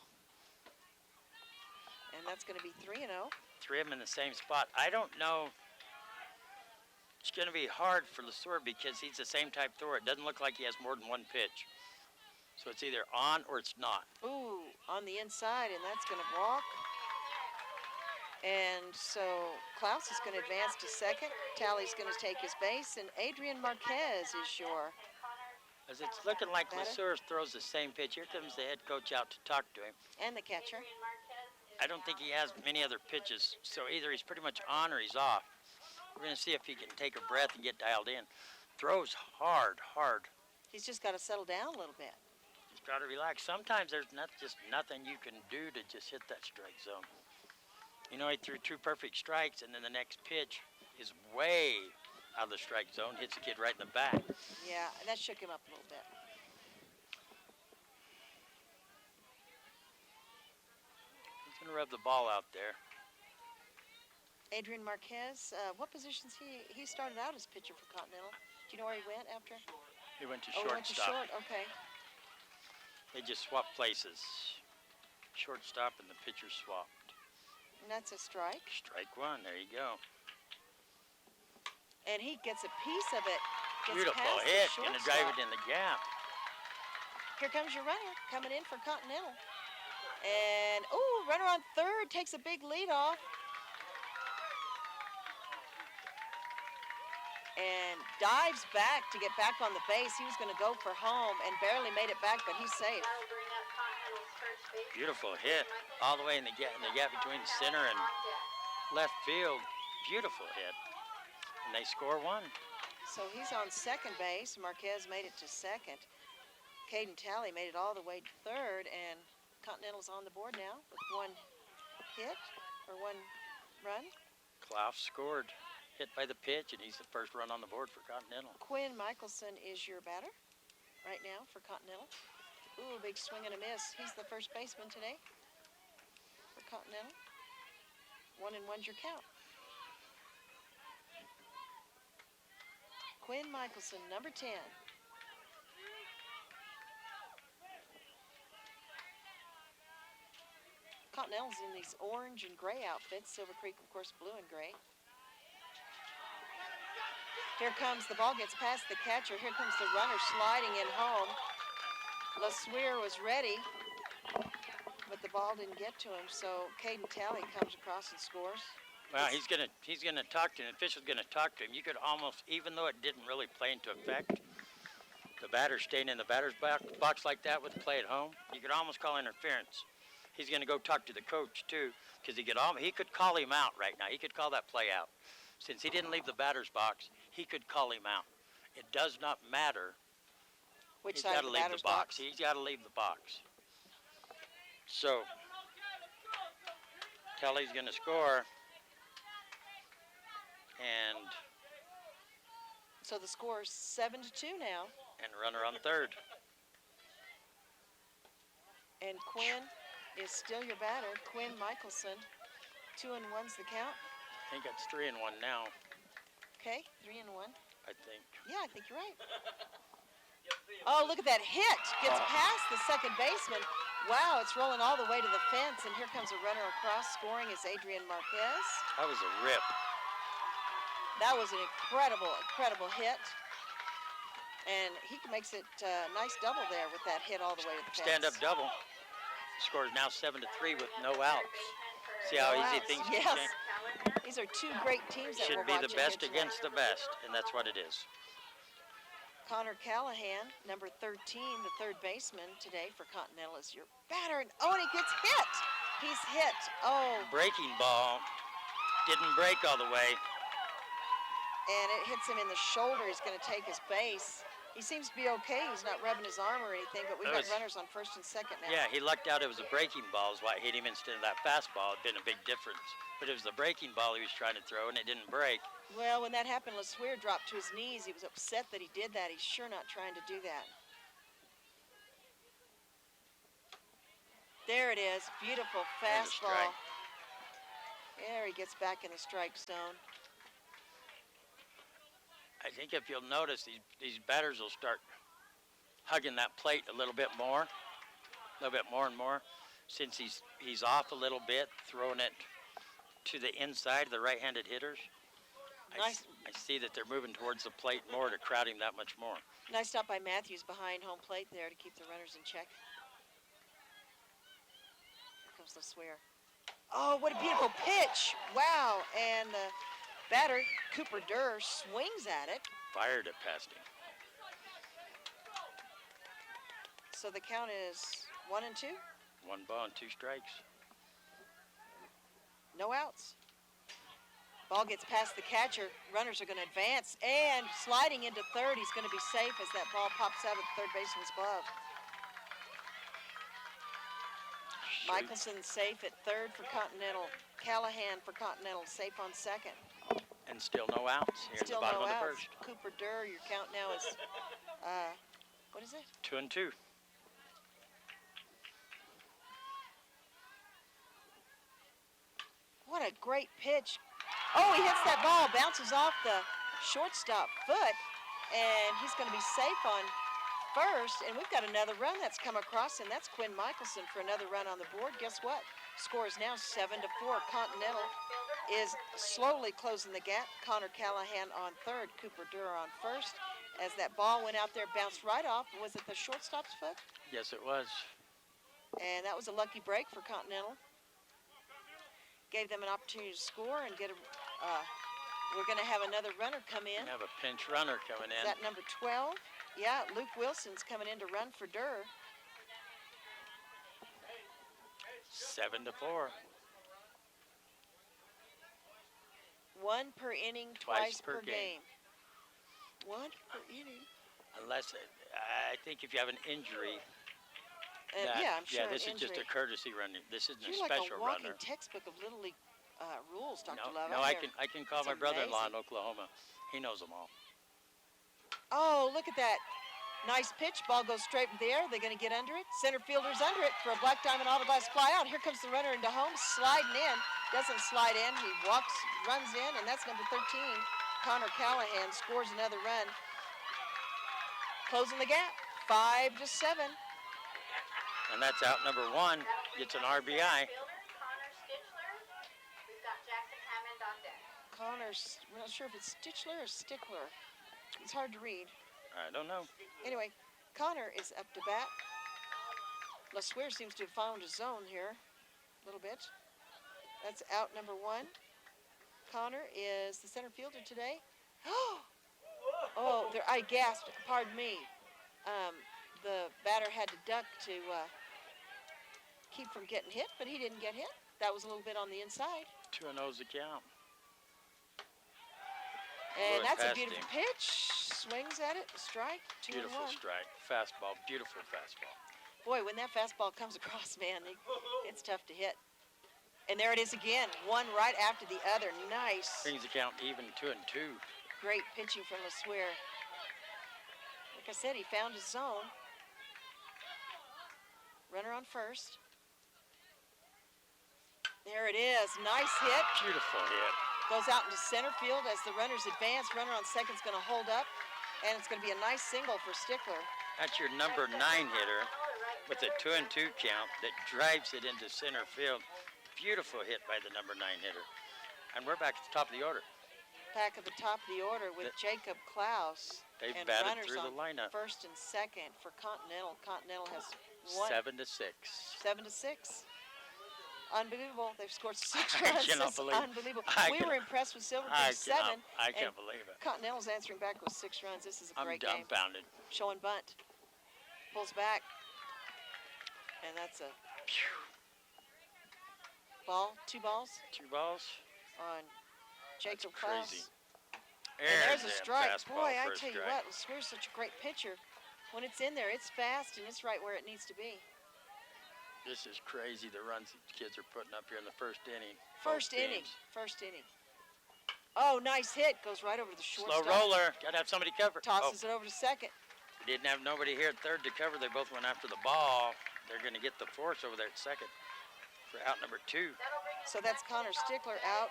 And that's going to be 3-0. 3 of them in the same spot. I don't know. It's going to be hard for LeSueur because he's the same type thrower. It doesn't look like he has more than 1 pitch. So it's either on or it's not. Ooh, on the inside, and that's going to walk. And so Klaus is going to advance to second. Talley's going to take his base, and Adrian Marquez is your As it's looking like Batter. LeSueur throws the same pitch. Here comes the head coach out to talk to him. and the catcher. I don't think he has many other pitches, so either he's pretty much on or he's off. We're going to see if he can take a breath and get dialed in. Throws hard, hard. He's just got to settle down a little bit. He's got to relax. Sometimes there's just nothing you can do to just hit that strike zone. You know, he threw 2 perfect strikes, and then the next pitch is way out of the strike zone, hits the kid right in the back. Yeah, and that shook him up a little bit. He's going to rub the ball out there. Adrian Marquez, what positions he started out as pitcher for Continental? Do you know where he went after? He went to Oh, he went to shortstop. short. Okay. They just swapped places. Shortstop and the pitcher swapped. And that's a strike. Strike 1, there you go. And he gets a piece of it. Gets Beautiful past hit, the going to drive shortstop. it in the gap. Here comes your runner coming in for Continental. And, ooh, runner on third takes a big lead off. And dives back to get back on the base. He was going to go for home and barely made it back, but he's safe. That'll bring up Continental's first baseman. Beautiful hit, all the way in the gap between the center and left field. Beautiful hit. And they score 1. So he's on second base. Marquez made it to second. Caden Talley made it all the way to third, and Continental's on the board now with 1 hit or 1 run. Klaus scored, hit by the pitch, and he's the first run on the board for Continental. Quinn Michelson is your batter right now for Continental. Ooh, big swing and a miss. He's the first baseman today for Continental. 1-1's your count. Quinn Michelson, number 10. Continental's in these orange and gray outfits. Silver Creek, of course, blue and gray. Here comes the ball, gets past the catcher. Here comes the runner sliding in home. LeSueur was ready, but the ball didn't get to him. So Caden Talley comes across and scores. Well, he's gonna talk to him. The official's gonna talk to him. You could almost, even though it didn't really play into effect, the batter staying in the batter's box like that with the play at home, you could almost call interference. He's going to go talk to the coach too, because he could call him out right now. He could call that play out. Since he didn't leave the batter's box, he could call him out. It does not matter. Which He's side got of to the leave the batter's box. box? He's got to leave the box. So Kelly's going to score, and So the score is 7-2 now. runner on third. And Quinn is still your batter. Quinn Michelson. 2-1's the count. I think it's 3-1 now. Okay, 3-1. I think. Yeah, I think you're right. Oh, look at that hit. Gets past the second baseman. Wow, it's rolling all the way to the fence, and here comes a runner across. Scoring is Adrian Marquez. That was a rip. That was an incredible, incredible hit. And he makes it a nice double there with that hit all the way to the fence. Stand-up double. Score is now 7-3 with no outs. See how No easy outs. things Yes. can change? These are two great teams that Should we're be watching the best here tonight. against the best, and that's what it is. Connor Callahan, number 13, the third baseman today for Continental, is your batter. And he gets hit. He's hit. Oh, Breaking ball. Didn't break all the way. and it hits him in the shoulder. He's going to take his base. He seems to be okay. He's not rubbing his arm or anything, but we've got runners on first and second now. Yeah, he lucked out it was a breaking ball is why it hit him instead of that fastball. It'd been a big difference. But it was the breaking ball he was trying to throw, and it didn't break. Well, when that happened, LeSueur dropped to his knees. He was upset that he did that. He's sure not trying to do that. There it is. Beautiful There's a fastball. strike. There he gets back in the strike zone. I think if you'll notice, these batters will start hugging that plate a little bit more and more. Since he's off a little bit, throwing it to the inside of the right-handed hitters. Nice. I see that they're moving towards the plate more to crowd him that much more. Nice stop by Matthews behind home plate there to keep the runners in check. Here comes LeSueur. Oh, what a beautiful pitch. Wow. And the batter, Cooper Durr, swings at it. Fired it past him. So the count is 1-2. 1 ball and 2 strikes. No outs. Ball gets past the catcher. Runners are going to advance. And sliding into third, he's going to be safe as that ball pops out of the third baseman's glove. Michelson safe at third for Continental. Callahan for Continental safe on second. And still no outs here Still in the bottom no of the outs. first. Cooper Durr, your count now is, what is it? 2-2. What a great pitch. Oh, he hits that ball, bounces off the shortstop foot, and he's going to be safe on first. And we've got another run that's come across, and that's Quinn Michelson for another run on the board. Guess what? Score is now 7-4. Continental is slowly closing the gap. Connor Callahan on third, Cooper Durr on first. As that ball went out there, bounced right off. Was it the shortstop's foot? Yes, it was. And that was a lucky break for Continental. Gave them an opportunity to score and get a, we're going to have another runner come in. We have a pinch runner coming Is in. that number 12? Yeah, Luke Wilson's coming in to run for Durr. 7-4. One per inning, twice per game. One per inning. Unless, I think if you have an injury. Yeah, I'm sure this an is just a injury. courtesy run. This isn't You're a like special a walking runner. textbook of Little League rules, Dr. No, Love. no, I can call That's my brother-in-law in amazing. Oklahoma. He knows them all. Oh, look at that. Nice pitch. Ball goes straight in the air. They're going to get under it. Center fielder's under it for a black diamond autoglass fly out. Here comes the runner into home, sliding in. Doesn't slide in. He walks, runs in, and that's number 13. Connor Callahan scores another run. Closing the gap, 5-7. And that's out number 1. Gets an RBI. Fielder, Connor Stichler. We've got Jackson Hammond on deck. Connor's, we're not sure if it's Stichler or Stickler. It's hard to read. I don't know. Anyway, Connor is up to bat. LeSueur seems to have found his zone here a little bit. That's out number 1. Connor is the center fielder today. Oh, there, I gasped. Pardon me. The batter had to duck to keep from getting hit, but he didn't get hit. That was a little bit on the inside. 2-0's the count. And Blew it that's a past beautiful him. pitch. Swings at it, strike, 2-1. Beautiful strike. Fastball. Beautiful fastball. Boy, when that fastball comes across, man, it's tough to hit. And there it is again, one right after the other. Nice. Brings the count even, 2-2. Great pitching from LeSueur. Like I said, he found his zone. Runner on first. There it is. Nice hit. Beautiful hit. Goes out into center field as the runners advance. Runner on second's going to hold up. And it's going to be a nice single for Stickler. That's your number 9 hitter with a 2-2 count that drives it into center field. Beautiful hit by the number 9 hitter. And we're back at the top of the order. Back at the top of the order with Jacob Klaus. They've and batted runners through on the lineup. first and second for Continental. Continental has won 7-6. 7-6. Unbelievable. They've scored 6 I runs. cannot That's believe it. unbelievable. I We cannot- were impressed with Silvercreek 7. I and can't believe it. Continental's answering back with 6 runs. This is a I'm great game. dumbfounded. Showing bunt. Pulls back. And that's a ball. 2 balls 2 balls. on Jacob That's crazy. Klaus. And there's a that strike. fastball Boy, I for a tell you strike. what, LeSueur's such a great pitcher. When it's in there, it's fast and it's right where it needs to be. This is crazy, the runs these kids are putting up here in the first inning. First Both inning. teams. First inning. Oh, nice hit. Goes right over the Slow shortstop. roller. Got to have somebody cover. Tosses it over to second. We didn't have nobody here at third to cover. They both went after the ball. They're going to get the force over there at second for out number 2. So that's Connor Stickler out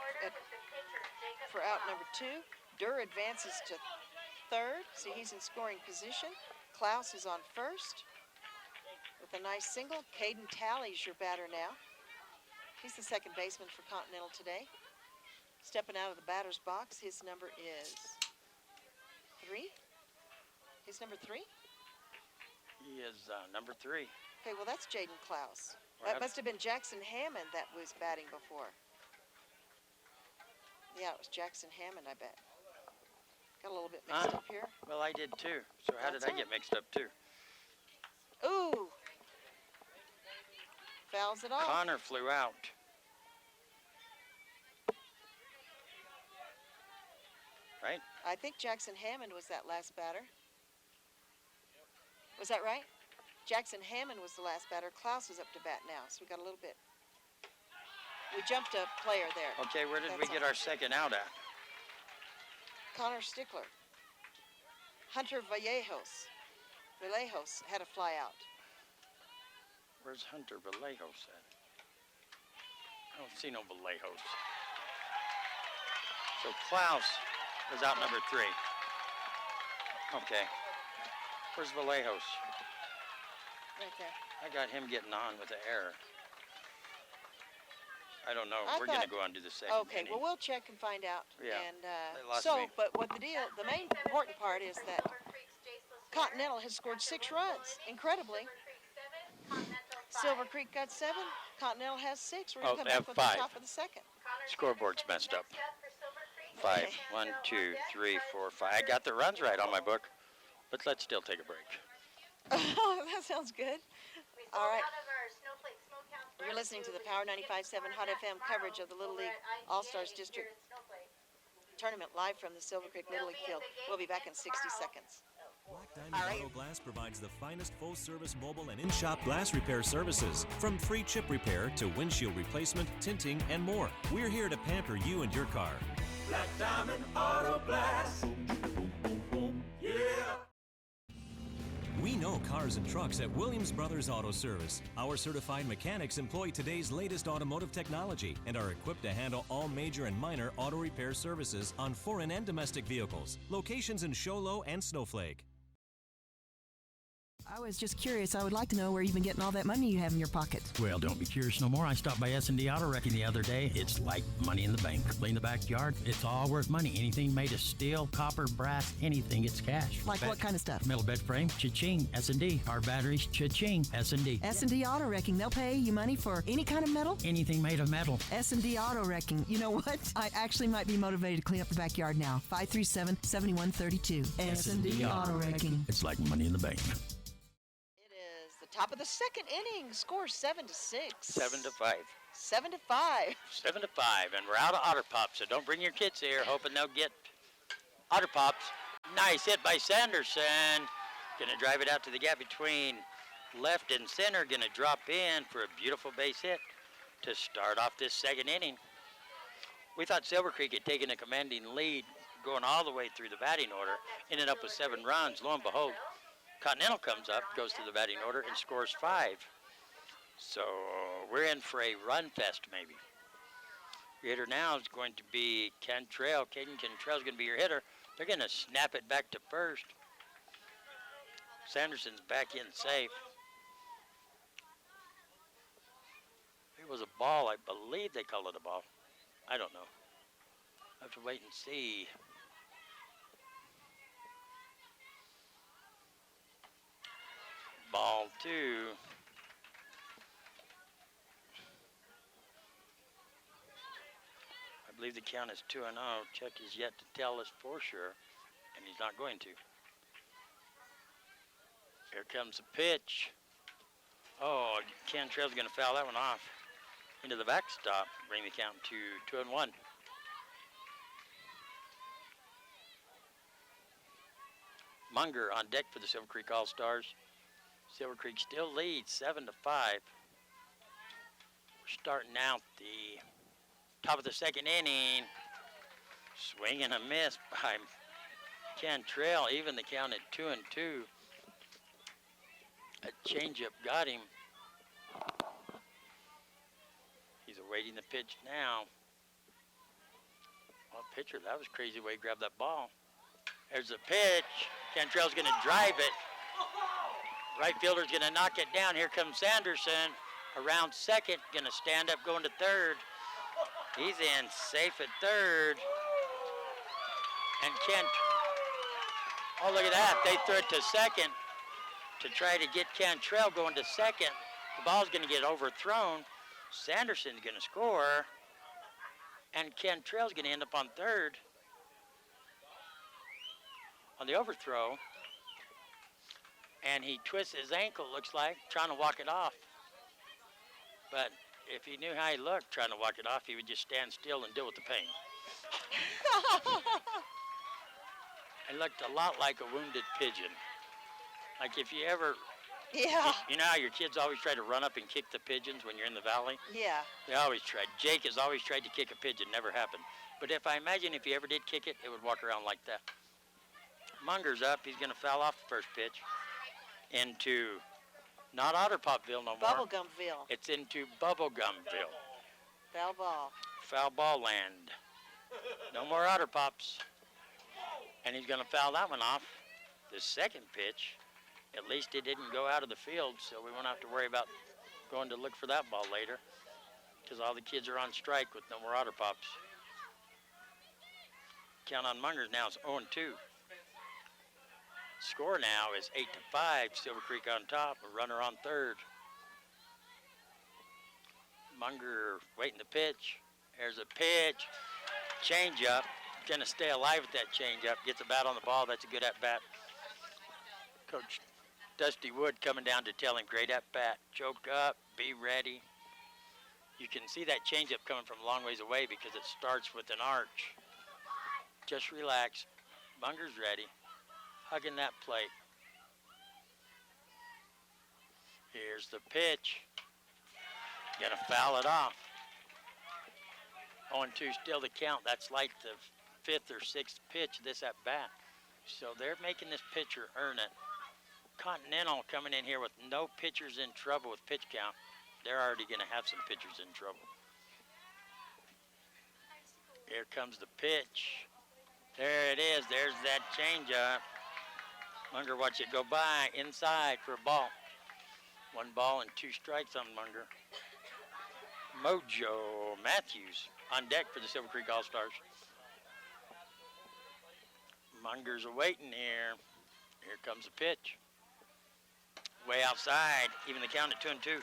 for out number 2. Durr advances to third. See, he's in scoring position. Klaus is on first with a nice single. Caden Talley's your batter now. He's the second baseman for Continental today. Stepping out of the batter's box, his number is 3. He's number 3? He is number 3. Okay, well, that's Jaden Klaus. Well, That must have been Jackson Hammond that was batting before. Yeah, it was Jackson Hammond, I bet. Got a little bit mixed up here. Well, I did too. So how did That's I get mixed up too? Ooh! Fouls it off. Connor flew out. Right? I think Jackson Hammond was that last batter. Was that right? Jackson Hammond was the last batter. Klaus is up to bat now, so we got a little bit. We jumped a player there. Okay, where did we That's get all. our second out at? Connor Stickler. Hunter Vallejos had a fly out. Where's Hunter Vallejos at? I don't see no Vallejos. So Klaus is out number 3. Okay. Where's Vallejos? Right there. I got him getting on with the error. I don't know. I We're going to thought- go on to the second Okay, inning. well, we'll check and find out. Yeah, And they lost so, me. but what the main important part is that Continental has scored 6 runs. Incredibly. Silver Creek got 7. Continental has 6. We're Oh, going to come they have back with the 5. top of the second. Scoreboard's messed up. 5. 1, 2, 3, 4, 5. I got the runs right on my book, but let's still take a break. Oh, that sounds good. All right. You're listening to the Power 95.7 Hot FM coverage of the Little League All-Stars District Tournament live from the Silvercreek Little League field. We'll be back in 60 seconds. Black Diamond Auto Glass provides the finest full-service mobile and in-shop glass repair services. From free chip repair to windshield replacement, tinting, and more. We're here to pamper you and your car. Black Diamond Auto Glass. Yeah. We know cars and trucks at Williams Brothers Auto Service. Our certified mechanics employ today's latest automotive technology and are equipped to handle all major and minor auto repair services on foreign and domestic vehicles. Locations in Show Low and Snowflake. I was just curious. I would like to know where you've been getting all that money you have in your pocket. Well, don't be curious no more. I stopped by S&D Auto Wrecking the other day. It's like money in the bank. Clean the backyard. It's all worth money. Anything made of steel, copper, brass, anything, it's cash. Like what kind of stuff? Metal bed frame, cha-ching, S&D. Our batteries, cha-ching, S&D. S&D Auto Wrecking. They'll pay you money for any kind of metal? Anything made of metal. S&D Auto Wrecking. You know what? I actually might be motivated to clean up the backyard now. 537-7132. S&D Auto Wrecking. It's like money in the bank. The Top of the second inning, score 7-6. 7-5. 7-5. 7-5, and we're out of Otter Pops, so don't bring your kids here, hoping they'll get Otter Pops. Nice hit by Sanderson. Gonna drive it out to the gap between left and center. Gonna drop in for a beautiful base hit to start off this second inning. We thought Silvercreek had taken a commanding lead going all the way through the batting order, ended up with 7 runs. Lo and behold, Continental comes up, goes through the batting order, and scores 5. So we're in for a run fest, maybe. Your hitter now is going to be Cantrell. Caden Cantrell is going to be your hitter. They're going to snap it back to first. Sanderson's back in safe. It was a ball. I believe they call it a ball. I don't know. I have to wait and see. Ball 2. I believe the count is 2-0. Chuck is yet to tell us for sure, and he's not going to. Here comes the pitch. Oh, Cantrell's going to foul that one off into the backstop, bring the count to 2-1. Munger on deck for the Silvercreek Allstars. Silvercreek still leads 7-5. We're starting out the top of the second inning. Swing and a miss by Cantrell, even the count at 2-2. A changeup got him. He's awaiting the pitch now. Well, pitcher, that was crazy way he grabbed that ball. There's the pitch. Cantrell's going to drive it. Right fielder's going to knock it down. Here comes Sanderson. Around second, going to stand up, going to third. He's in safe at third. And oh, look at that. They throw it to second to try to get Cantrell going to second. The ball's going to get overthrown. Sanderson's going to score. And Cantrell's going to end up on third. On the overthrow. And he twists his ankle, looks like, trying to walk it off. But if he knew how he looked trying to walk it off, he would just stand still and deal with the pain. It looked a lot like a wounded pigeon. Like if you ever, Yeah. you know how your kids always try to run up and kick the pigeons when you're in the valley? Yeah. They always tried. Jake has always tried to kick a pigeon, never happened. But if I imagine if he ever did kick it, it would walk around like that. Munger's up, he's gonna foul off the first pitch into not Otterpopville no more. Bubblegumville. It's into Bubblegumville. Foul ball. Foul ball land. No more Otter Pops. And he's going to foul that one off. The second pitch, at least it didn't go out of the field, so we won't have to worry about going to look for that ball later because all the kids are on strike with no more Otter Pops. Count on Mungers now is 0-2. Score now is 8-5. Silvercreek on top, a runner on third. Munger waiting the pitch. There's a pitch. Change up. Gonna stay alive with that change up. Gets a bat on the ball. That's a good at bat. Coach Dusty Wood coming down to tell him, great at bat. Choke up. Be ready. You can see that change up coming from a long ways away because it starts with an arch. Just relax. Munger's ready. Hugging that plate. Here's the pitch. Gonna foul it off. 0-2 still the count. That's like the 5th or 6th pitch of this at bat. So they're making this pitcher earn it. Continental coming in here with no pitchers in trouble with pitch count. They're already gonna have some pitchers in trouble. Here comes the pitch. There it is. There's that changeup. Munger watch it go by inside for a ball. 1 ball and 2 strikes on Munger. Mojo Matthews on deck for the Silvercreek Allstars. Munger's awaiting here. Here comes the pitch. Way outside, even the count at 2-2.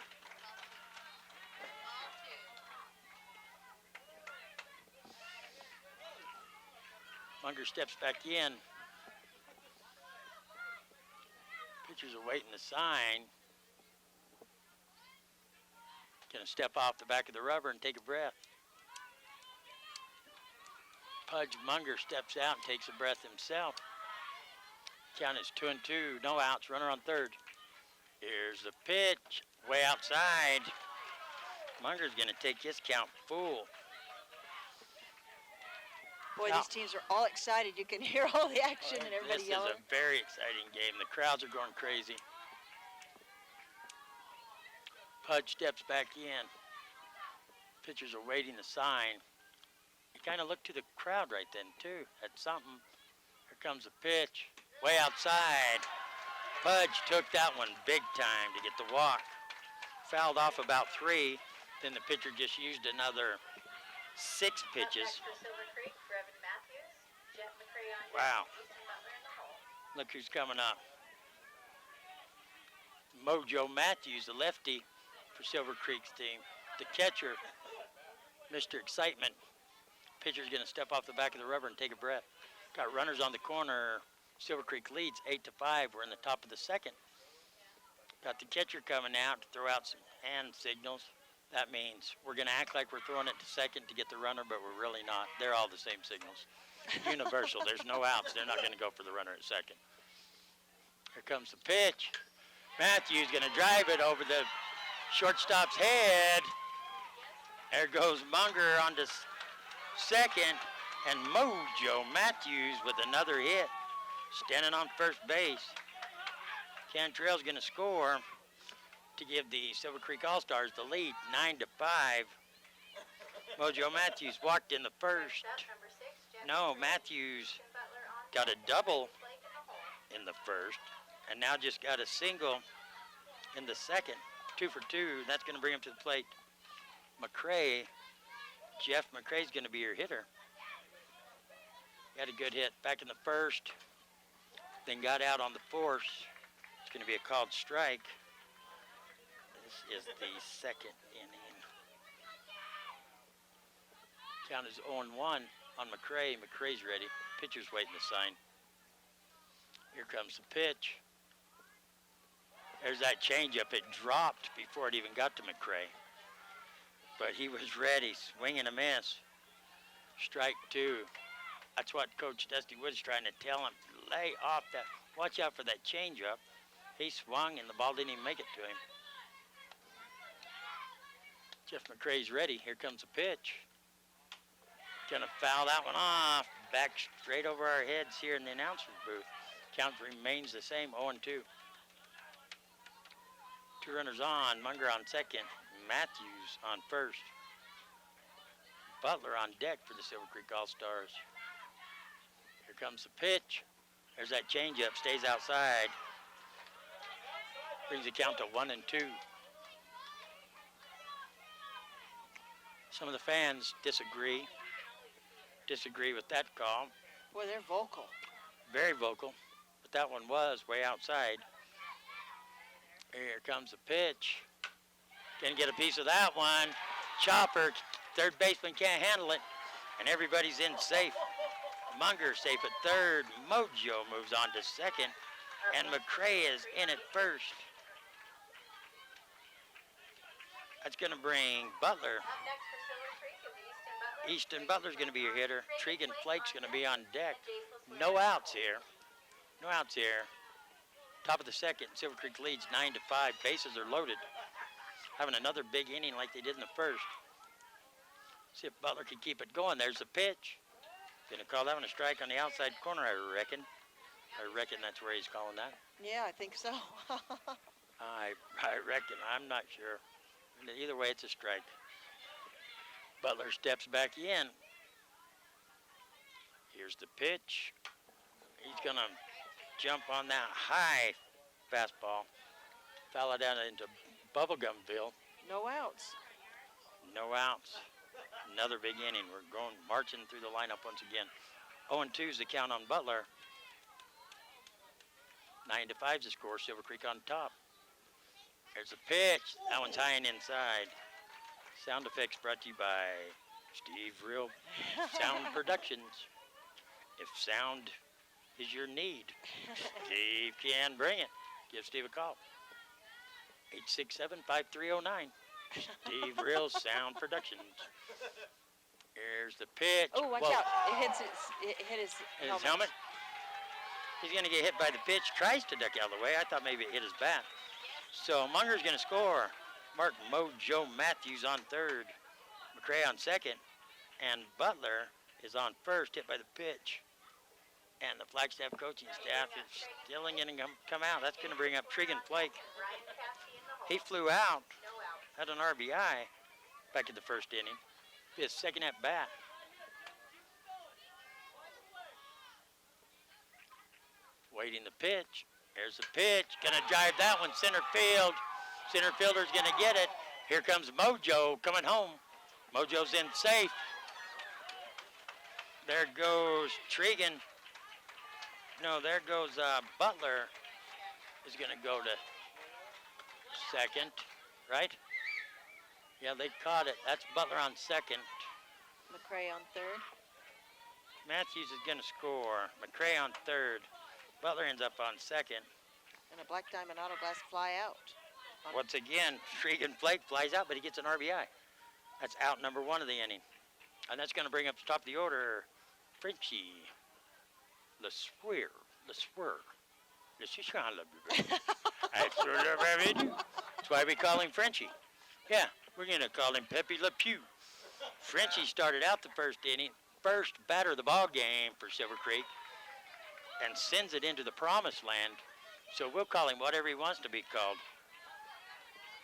Munger steps back in. Pitcher's awaiting the sign. Gonna step off the back of the rubber and take a breath. Pudge Munger steps out and takes a breath himself. Count is 2-2, no outs, runner on third. Here's the pitch, way outside. Munger's gonna take his count full. Boy, these teams are all excited. You can hear all the action and everybody yelling. This is a very exciting game. The crowds are going crazy. Pudge steps back in. Pitchers are waiting the sign. He kind of looked to the crowd right then, too. Had something. Here comes the pitch. Way outside. Pudge took that one big time to get the walk. Fouled off about 3. Then the pitcher just used another 6 pitches. Up next for Silvercreek, Brevin Matthews, Jet McCray on deck, Wow. Easton Butler in the hole. Look who's coming up. Mojo Matthews, the lefty for Silver Creek's team. The catcher, Mr. Excitement. Pitcher's going to step off the back of the rubber and take a breath. Got runners on the corner. Silver Creek leads 8-5. We're in the top of the second. Got the catcher coming out to throw out some hand signals. That means we're going to act like we're throwing it to second to get the runner, but we're really not. They're all the same signals. Universal. There's no outs. They're not going to go for the runner at second. Here comes the pitch. Matthews going to drive it over the shortstop's head. There goes Munger on to second, and Mojo Matthews with another hit. Standing on first base. Cantrell's going to score to give the Silver Creek Allstars the lead, 9-5. Mojo Matthews walked in the first. No, Matthews got a double in the first, and now just got a single in the second. 2 for 2. That's going to bring him to the plate. McCray, Jeff McCray's going to be your hitter. Got a good hit back in the first, then got out on the fourth. It's going to be a called strike. This is the second inning. Count is 0-1 on McCray. McCray's ready. Pitcher's waiting to sign. Here comes the pitch. There's that changeup. It dropped before it even got to McCray. But he was ready. Swing and a miss. Strike 2. That's what Coach Dusty Wood's trying to tell him. Lay off that. Watch out for that changeup. He swung and the ball didn't even make it to him. Jeff McCray's ready. Here comes the pitch. Gonna foul that one off. Back straight over our heads here in the announcer's booth. Count remains the same, 0-2. 2 runners on. Munger on second. Matthews on first. Butler on deck for the Silver Creek All-Stars. Here comes the pitch. There's that changeup. Stays outside. Brings the count to 1-2. Some of the fans disagree with that call. Boy, they're vocal. Very vocal, but that one was way outside. Here comes the pitch. Can get a piece of that one. Chopper, third baseman can't handle it, and everybody's in safe. Munger safe at third. Mojo moves on to second, and McCray is in at first. That's going to bring Butler. Up next for Silvercreek is Easton Easton Butler. Butler's going to be your hitter. Tregan Flake's going to be on deck. No outs here. No outs here. Top of the second, Silver Creek leads 9-5. Bases are loaded. Having another big inning like they did in the first. See if Butler can keep it going. There's the pitch. Gonna call that one a strike on the outside corner, I reckon. I reckon that's where he's calling that. Yeah, I think so. I reckon. I'm not sure. Either way, it's a strike. Butler steps back in. Here's the pitch. He's gonna jump on that high fastball. Foul it down into Bubblegumville. No outs. No outs. Another big inning. We're going marching through the lineup once again. 0-2 is the count on Butler. 9-5 is the score. Silver Creek on top. There's a pitch. That one's high and inside. Sound effects brought to you by Steve Real Sound Productions. If sound is your need, Steve can bring it. Give Steve a call. 867-5309. Steve Real Sound Productions. Here's the pitch. Oh, watch Whoa. out. It hit his His helmet. He's going to get hit by the pitch. Tries to duck out of the way. I thought maybe it hit his bat. So Munger's going to score. Mark Mojo Matthews on third. McCray on second. And Butler is on first, hit by the pitch. And the Flagstaff coaching staff is still going to come out. That's going to bring up Trigan Flake. He flew out. Had an RBI back in the first inning. His second at bat. Waiting the pitch. There's the pitch. Gonna drive that one center field. Center fielder's gonna get it. Here comes Mojo coming home. Mojo's in safe. There goes Trigan. No, there goes Butler. Is gonna go to second, right? Yeah, they caught it. That's Butler on second. McCray on third. Matthews is gonna score. McCray on third. Butler ends up on second. And a Black Diamond Auto Glass fly out. Once again, Trigan Flake flies out, but he gets an RBI. That's out number one of the inning. And that's going to bring up the top of the order, Frenchie. Le Swear. That's why we call him Frenchie. Yeah, we're going to call him Pepe Le Pew. Frenchie started out the first inning, first batter of the ball game for Silvercreek, and sends it into the promised land. So we'll call him whatever he wants to be called.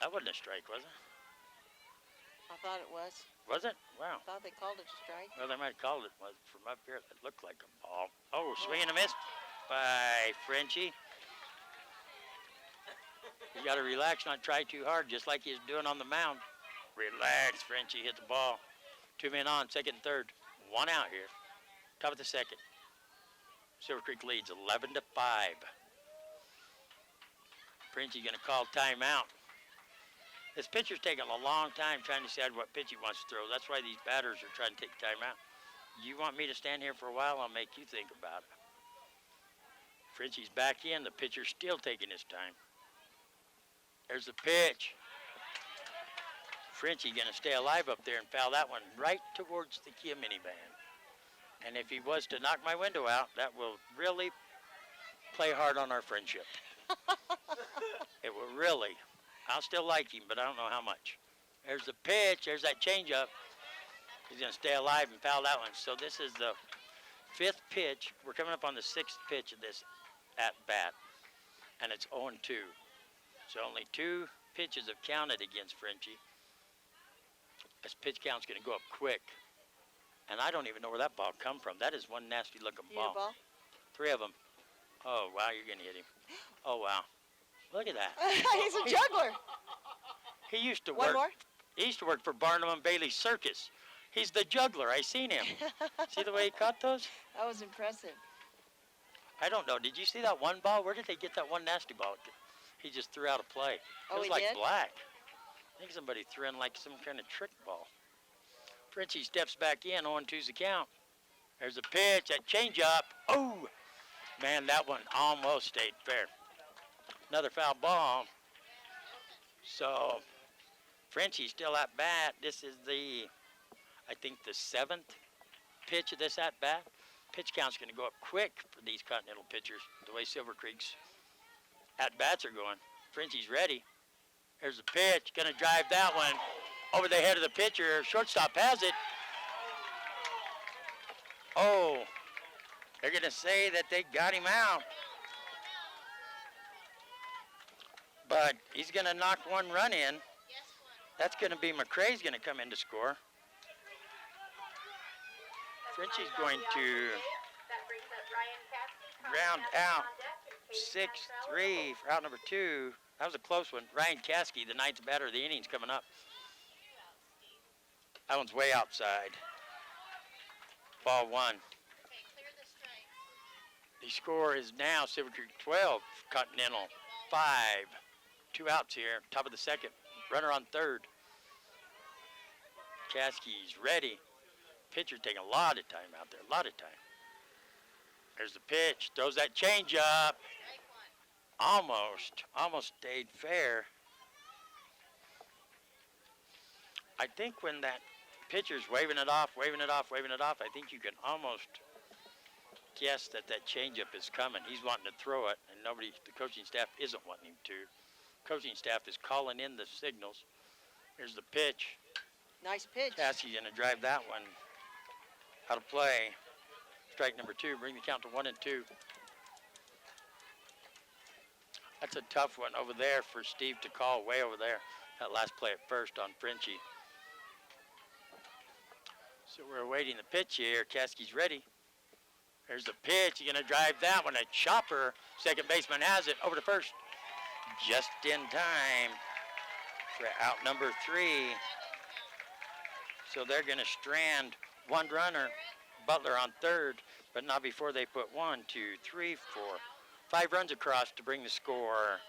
That wasn't a strike, was it? I thought it was. Was it? Wow. I thought they called it a strike. Well, they might have called it. From up here, it looked like a ball. Oh, swing and a miss by Frenchie. You got to relax, not try too hard, just like he's doing on the mound. Relax, Frenchie, hit the ball. 2 men on, second and third. 1 out here. Top of the second. Silvercreek leads 11-5. Frenchie going to call timeout. This pitcher's taking a long time trying to decide what pitch he wants to throw. That's why these batters are trying to take timeout. You want me to stand here for a while? I'll make you think about it. Frenchie's back in. The pitcher's still taking his time. There's the pitch. Frenchie going to stay alive up there and foul that one right towards the Kia minivan. And if he was to knock my window out, that will really play hard on our friendship. It will really. I'll still like him, but I don't know how much. There's the pitch. There's that changeup. He's going to stay alive and foul that one. So this is the 5th pitch. We're coming up on the 6th pitch of this at-bat, and it's 0-2. So only 2 pitches have counted against Frenchie. This pitch count's going to go up quick. And I don't even know where that ball come from. That is one nasty-looking ball. 3 of them. Oh, wow, you're going to hit him. Oh, wow. Look at that. He's a juggler. He used to One work. more? He used to work for Barnum and Bailey Circus. He's the juggler. I seen him. See the way he caught those? That was impressive. I don't know. Did you see that one ball? Where did they get that one nasty ball? He just threw out a play. Oh, it was he like did? black. I think somebody threw in like some kind of trick ball. Frenchie steps back in, 0-2's the count. There's a pitch, that changeup. Oh, man, that one almost stayed fair. Another foul ball. So, Frenchie's still at bat. This is I think the 7th pitch of this at bat. Pitch count's going to go up quick for these Continental pitchers, the way Silvercreek's at bats are going. Frenchie's ready. There's the pitch, going to drive that one over the head of the pitcher. Shortstop has it. Oh, they're going to say that they got him out. But he's going to knock one run in. That's going to be McCray's going to come in to score. Frenchie's going to round out 6-3 for out number 2. That was a close one. Ryan Caskey, the 9th batter of the innings, coming up. That one's way outside. Ball 1. The score is now Silvercreek 12, Continental 5. 2 outs here, top of the second. Runner on third. Caskey's ready. Pitcher taking a lot of time out there, a lot of time. There's the pitch, throws that changeup. Almost stayed fair. I think when that pitcher's waving it off, I think you can almost guess that changeup is coming. He's wanting to throw it, and the coaching staff isn't wanting him to. Coaching staff is calling in the signals. Here's the pitch. Nice pitch. Cassie's going to drive that one out of play. Strike number 2, bring the count to 1-2. That's a tough one over there for Steve to call way over there. That last play at first on Frenchie. So we're awaiting the pitch here. Caskey's ready. There's the pitch. He's going to drive that one. A chopper. Second baseman has it over to first. Just in time for out number 3. So they're going to strand one runner, Butler on third, but not before they put 1, 2, 3, 4, 5 runs across to bring the score.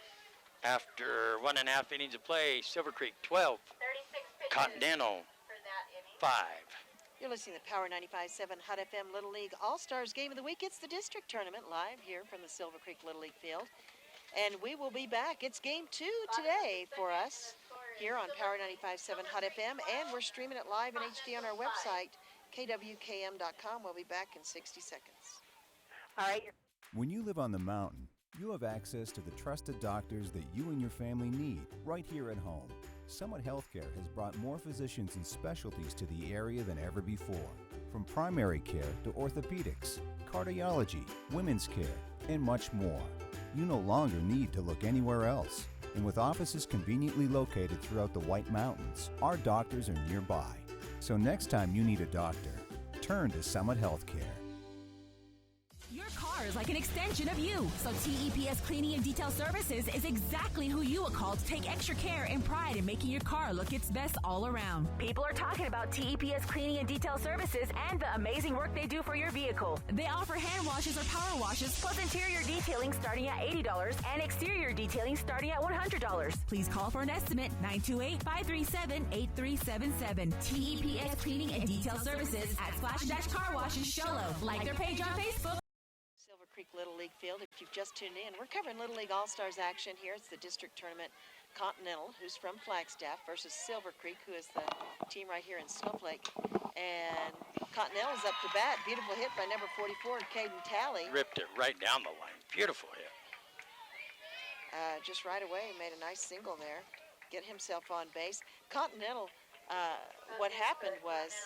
After 1.5 innings of play, Silvercreek 12, Continental 5. You're listening to Power 95.7 Hot FM Little League All-Stars Game of the Week. It's the district tournament live here from the Silvercreek Little League field. And we will be back. It's game 2 today for us here on Power 95.7 Hot FM. And we're streaming it live in HD on our website, KWKM.com. We'll be back in 60 seconds. All right. When you live on the mountain, you have access to the trusted doctors that you and your family need right here at home. Summit Healthcare has brought more physicians and specialties to the area than ever before. From primary care to orthopedics, cardiology, women's care, and much more. You no longer need to look anywhere else. And with offices conveniently located throughout the White Mountains, our doctors are nearby. So next time you need a doctor, turn to Summit Healthcare. Your car is like an extension of you, so TEPS Cleaning and Detail Services is exactly who you will call to take extra care and pride in making your car look its best all around. People are talking about TEPS Cleaning and Detail Services and the amazing work they do for your vehicle. They offer hand washes or power washes, plus interior detailing starting at $80 and exterior detailing starting at $100. Please call for an estimate, 928-537-8377. TEPS Cleaning and Detail Services at Splash Car Washes Sholo. Like their page on Facebook. Silvercreek Little League field. If you've just tuned in, we're covering Little League All-Stars action here. It's the district tournament. Continental, who's from Flagstaff, versus Silvercreek, who is the team right here in Snowflake. And Continental's up to bat. Beautiful hit by number 44, Caden Talley. Ripped it right down the line. Beautiful hit. Just right away, made a nice single there. Get himself on base. Continental, what happened was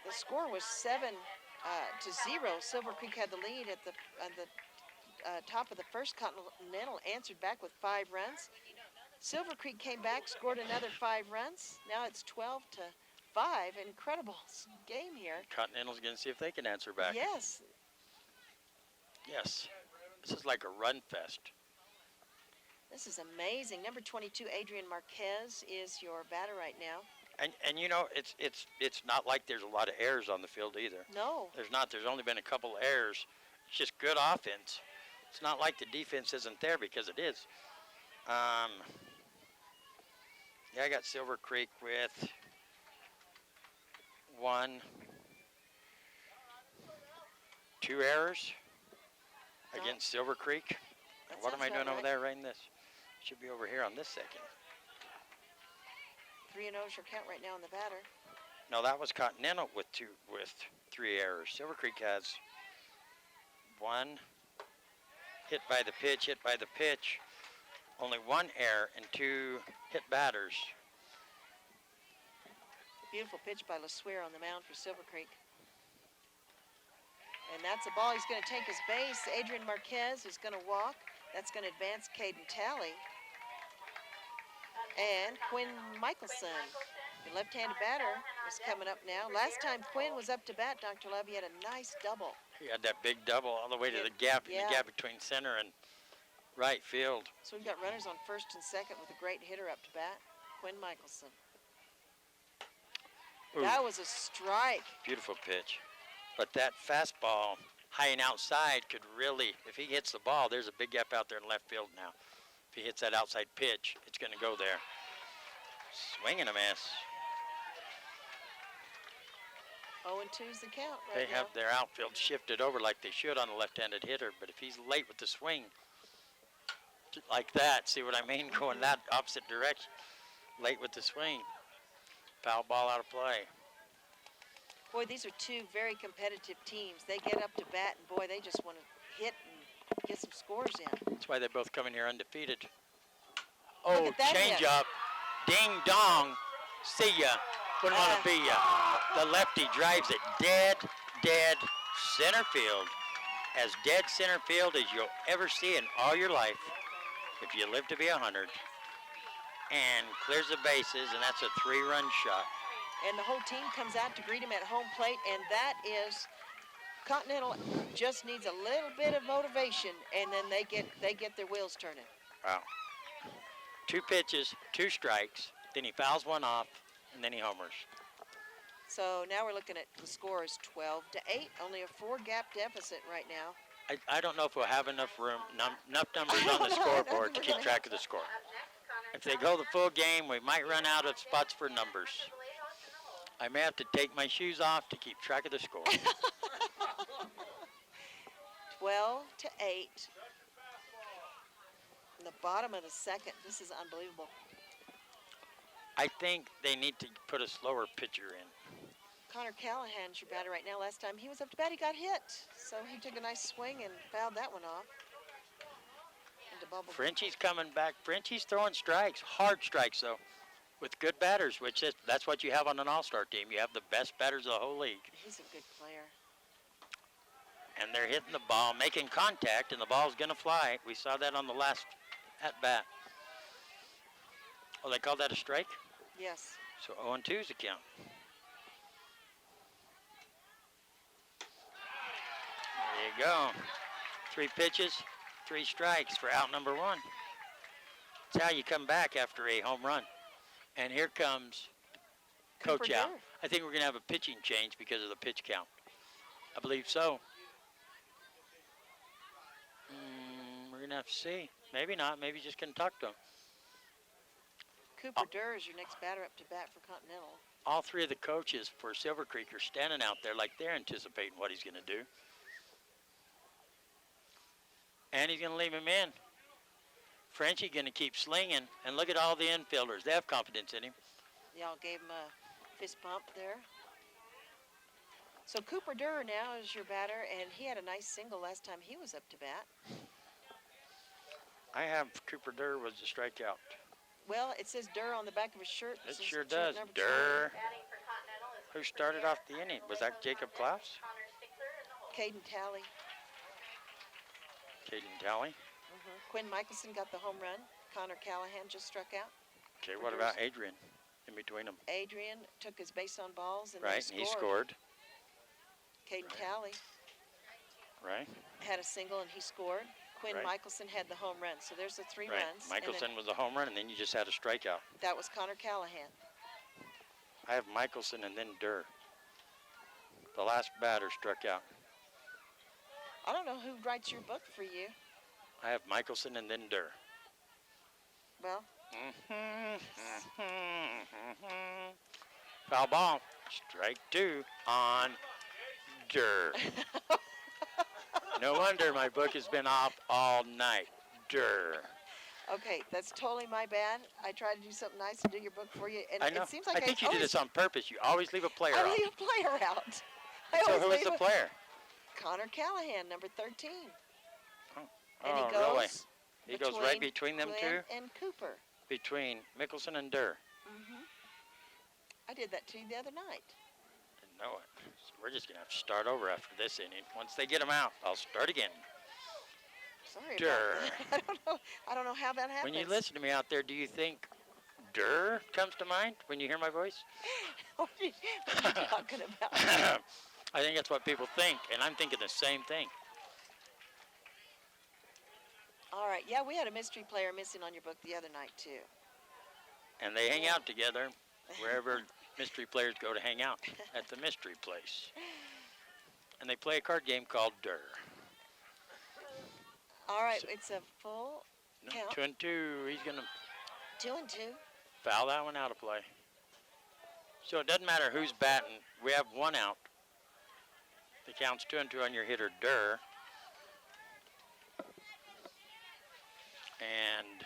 the score was 7-0. Silvercreek had the lead at the top of the first. Continental answered back with 5 runs. Silvercreek came back, scored another 5 runs. Now it's 12-5. Incredible game here. Continental's going to see if they can answer back. Yes. Yes. This is like a run fest. This is amazing. Number 22, Adrian Marquez, is your batter right now. And you know, it's not like there's a lot of errors on the field either. No. There's not. There's only been a couple errors. It's just good offense. It's not like the defense isn't there, because it is. Yeah, I got Silvercreek with 2 errors against Silvercreek. What am I doing over there writing this? Should be over here on this second. 3-0 is your count right now on the batter. No, that was Continental with 3 errors. Silvercreek has 1 hit by the pitch, only 1 error and 2 hit batters. Beautiful pitch by LeSueur on the mound for Silvercreek. And that's a ball. He's going to take his base. Adrian Marquez is going to walk. That's going to advance Caden Talley. And Quinn Michelson, the left-handed batter, is coming up now. Last time Quinn was up to bat, Dr. Love, he had a nice double. He had that big double all the way to the gap, in the gap between center and right field. So we've got runners on first and second with a great hitter up to bat, Quinn Michelson. Ooh. That was a strike. Beautiful pitch. But that fastball high and outside could really, if he hits the ball, there's a big gap out there in left field now. If he hits that outside pitch, it's going to go there. Swing and a miss. 0-2 is the count right They now. have their outfield shifted over like they should on a left-handed hitter, but if he's late with the swing like that, see what I mean, going that opposite direction, late with the swing. Foul ball out of play. Boy, these are two very competitive teams. They get up to bat, and boy, they just want to hit and get some scores in. That's why they both come in here undefeated. Look Oh, at that change hit. up. Ding dong. See ya. Wouldn't want to be ya. The lefty drives it dead center field. As dead center field as you'll ever see in all your life, if you live to be 100. And clears the bases, and that's a 3-run shot. And the whole team comes out to greet him at home plate, and that is Continental just needs a little bit of motivation, and then they get their wheels turning. Wow. 2 pitches, 2 strikes, then he fouls one off, and then he homers. So now we're looking at the score is 12-8, only a 4-gap deficit right now. I don't know if we'll have enough room, enough numbers on the scoreboard to keep track of the score. If they go the full game, we might run out of spots for numbers. I may have to take my shoes off to keep track of the score. 12-8. In the bottom of the second, this is unbelievable. I think they need to put a slower pitcher in. Connor Callahan's your batter right now. Last time he was up to bat, he got hit. So he took a nice swing and fouled that one off. Into bubble. Frenchie's coming back. Frenchie's throwing strikes, hard strikes though, with good batters, which is, that's what you have on an all-star team. You have the best batters of the whole league. He's a good player. And they're hitting the ball, making contact, and the ball's going to fly. We saw that on the last at-bat. Oh, they called that a strike? Yes. So 0-2's the count. There you go. 3 pitches, 3 strikes for out number 1. That's how you come back after a home run. And here comes Coach Cooper out. Durr. I think we're going to have a pitching change because of the pitch count. I believe so. We're going to have to see. Maybe not. Maybe just going to talk to him. Cooper Durr is your next batter up to bat for Continental. All 3 of the coaches for Silvercreek are standing out there like they're anticipating what he's going to do. And he's going to leave him in. Frenchie going to keep slinging. And look at all the infielders. They have confidence in him. Y'all gave him a fist bump there. So Cooper Durr now is your batter, and he had a nice single last time he was up to bat. I have Cooper Durr was the strikeout. Well, it says Durr on the back of his shirt. It says sure shirt does. number Durr. 20. Who started off the inning? Was that Jacob Klaus? Caden Talley. Caden Talley. Quinn Michelson got the home run. Connor Callahan just struck out. Okay, what about Adrian in between them? Adrian took his base on balls and Right, then and he scored. Caden Talley Right. had a single and he scored. Quinn Right. Michelson had the home run. So there's the 3 Right. runs. and Michelson was a home run, and then you just had a strikeout. that was Connor Callahan. I have Michelson and then Durr. The last batter struck out. I don't know who writes your book for you. I have Michelson and then Durr. Well, Foul ball. Strike 2 on Durr. No wonder my book has been off all night. Durr. okay, that's totally my bad. I tried to do something nice and do your book for you, and I know. it seems like I think you did this on purpose. You always leave a player I out. leave a player out. So always who is leave the a- player? Connor Callahan, number 13. And Oh, he goes really? He goes right between them Glenn 2? and Cooper. Between Mickelson and Durr. I did that to you the other night. Didn't know it. So we're just going to have to start over after this inning. Once they get them out, I'll start again. Sorry Durr. about that. I don't know how that happens. When you listen to me out there, do you think Durr comes to mind when you hear my voice? What are you talking about? I think that's what people think, and I'm thinking the same thing. All right, yeah, we had a mystery player missing on your book the other night, too. And they hang out together wherever mystery players go to hang out, at the mystery place. And they play a card game called Durr. All right, it's a full No, count. 2 and 2. He's going to 2 and 2. foul that one out of play. So it doesn't matter who's batting. We have 1 out. The count's 2 and 2 on your hitter, Durr. And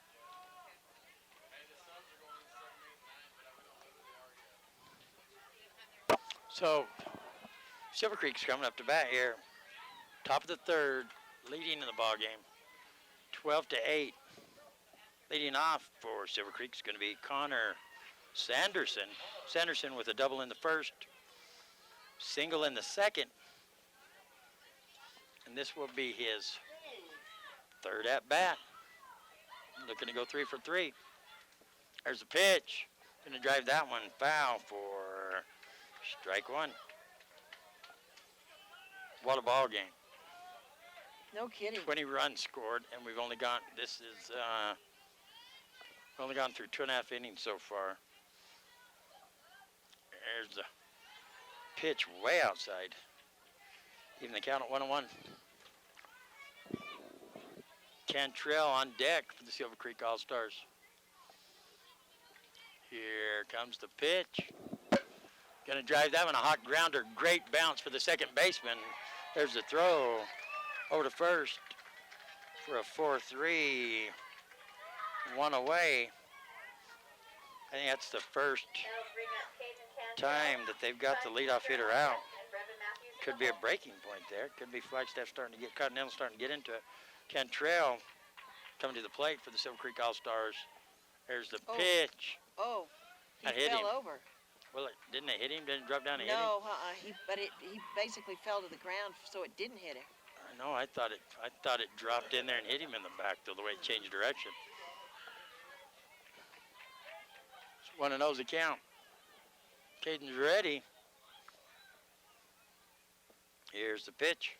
So, Silver Creek's coming up to bat here. Top of the third, leading in the ball game, 12-8. Leading off for Silver Creek is going to be Connor Sanderson. Sanderson with a double in the first, single in the second, and this will be his third at bat. Looking to go 3 for 3. There's a pitch. Going to drive that one foul for strike one. What a ball game. No kidding. 20 runs scored, and we've only gone, we've only gone through 2.5 innings so far. There's the pitch way outside. Even the count at 1-1. Cantrell on deck for the Silver Creek All-Stars. Here comes the pitch. Gonna drive that one, a hot grounder. Great bounce for the second baseman. There's the throw over to first for a 4-3. One away. I think that's the first time that they've got the leadoff hitter out. Could be a breaking point there. Could be Flagstaff starting to get, Continental starting to get into it. Cantrell coming to the plate for the Silver Creek All-Stars. There's the pitch. Oh, he That hit fell him. over. Well, didn't it hit him? Didn't it drop down and hit him? No, he basically fell to the ground, so it didn't hit him. No, I thought it dropped in there and hit him in the back, though, the way it changed direction. It's 1-0's the count. Caden's ready. Here's the pitch.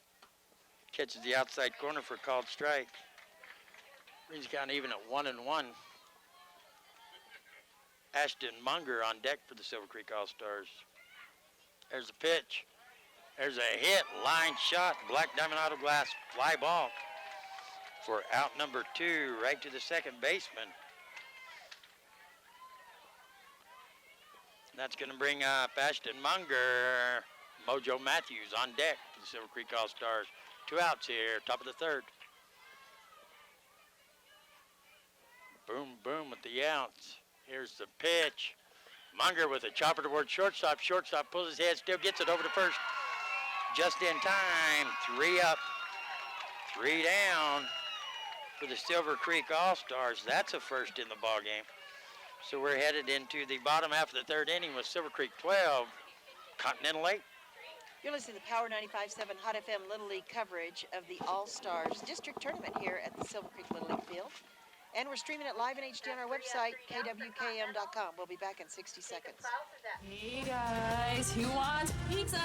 Catches the outside corner for a called strike. Brings the count even at 1-1. Ashton Munger on deck for the Silver Creek All-Stars. There's the pitch. There's a hit, line shot, Black Diamond Auto Glass fly ball for out number 2, right to the second baseman. That's going to bring up Ashton Munger. Mojo Matthews on deck for the Silver Creek All-Stars. 2 outs here, top of the third. Boom, boom with the outs. Here's the pitch. Munger with a chopper towards shortstop. Shortstop pulls his head, still gets it over to first. Just in time, 3 up, 3 down for the Silver Creek All-Stars. That's a first in the ball game. So we're headed into the bottom half of the third inning with Silver Creek 12, Continental 8. You're listening to Power 95.7 Hot FM Little League coverage of the All-Stars District Tournament here at the Silver Creek Little League Field. And we're streaming it live in HD on our website, KWKM.com. We'll be back in 60 seconds. Hey guys, who wants pizza?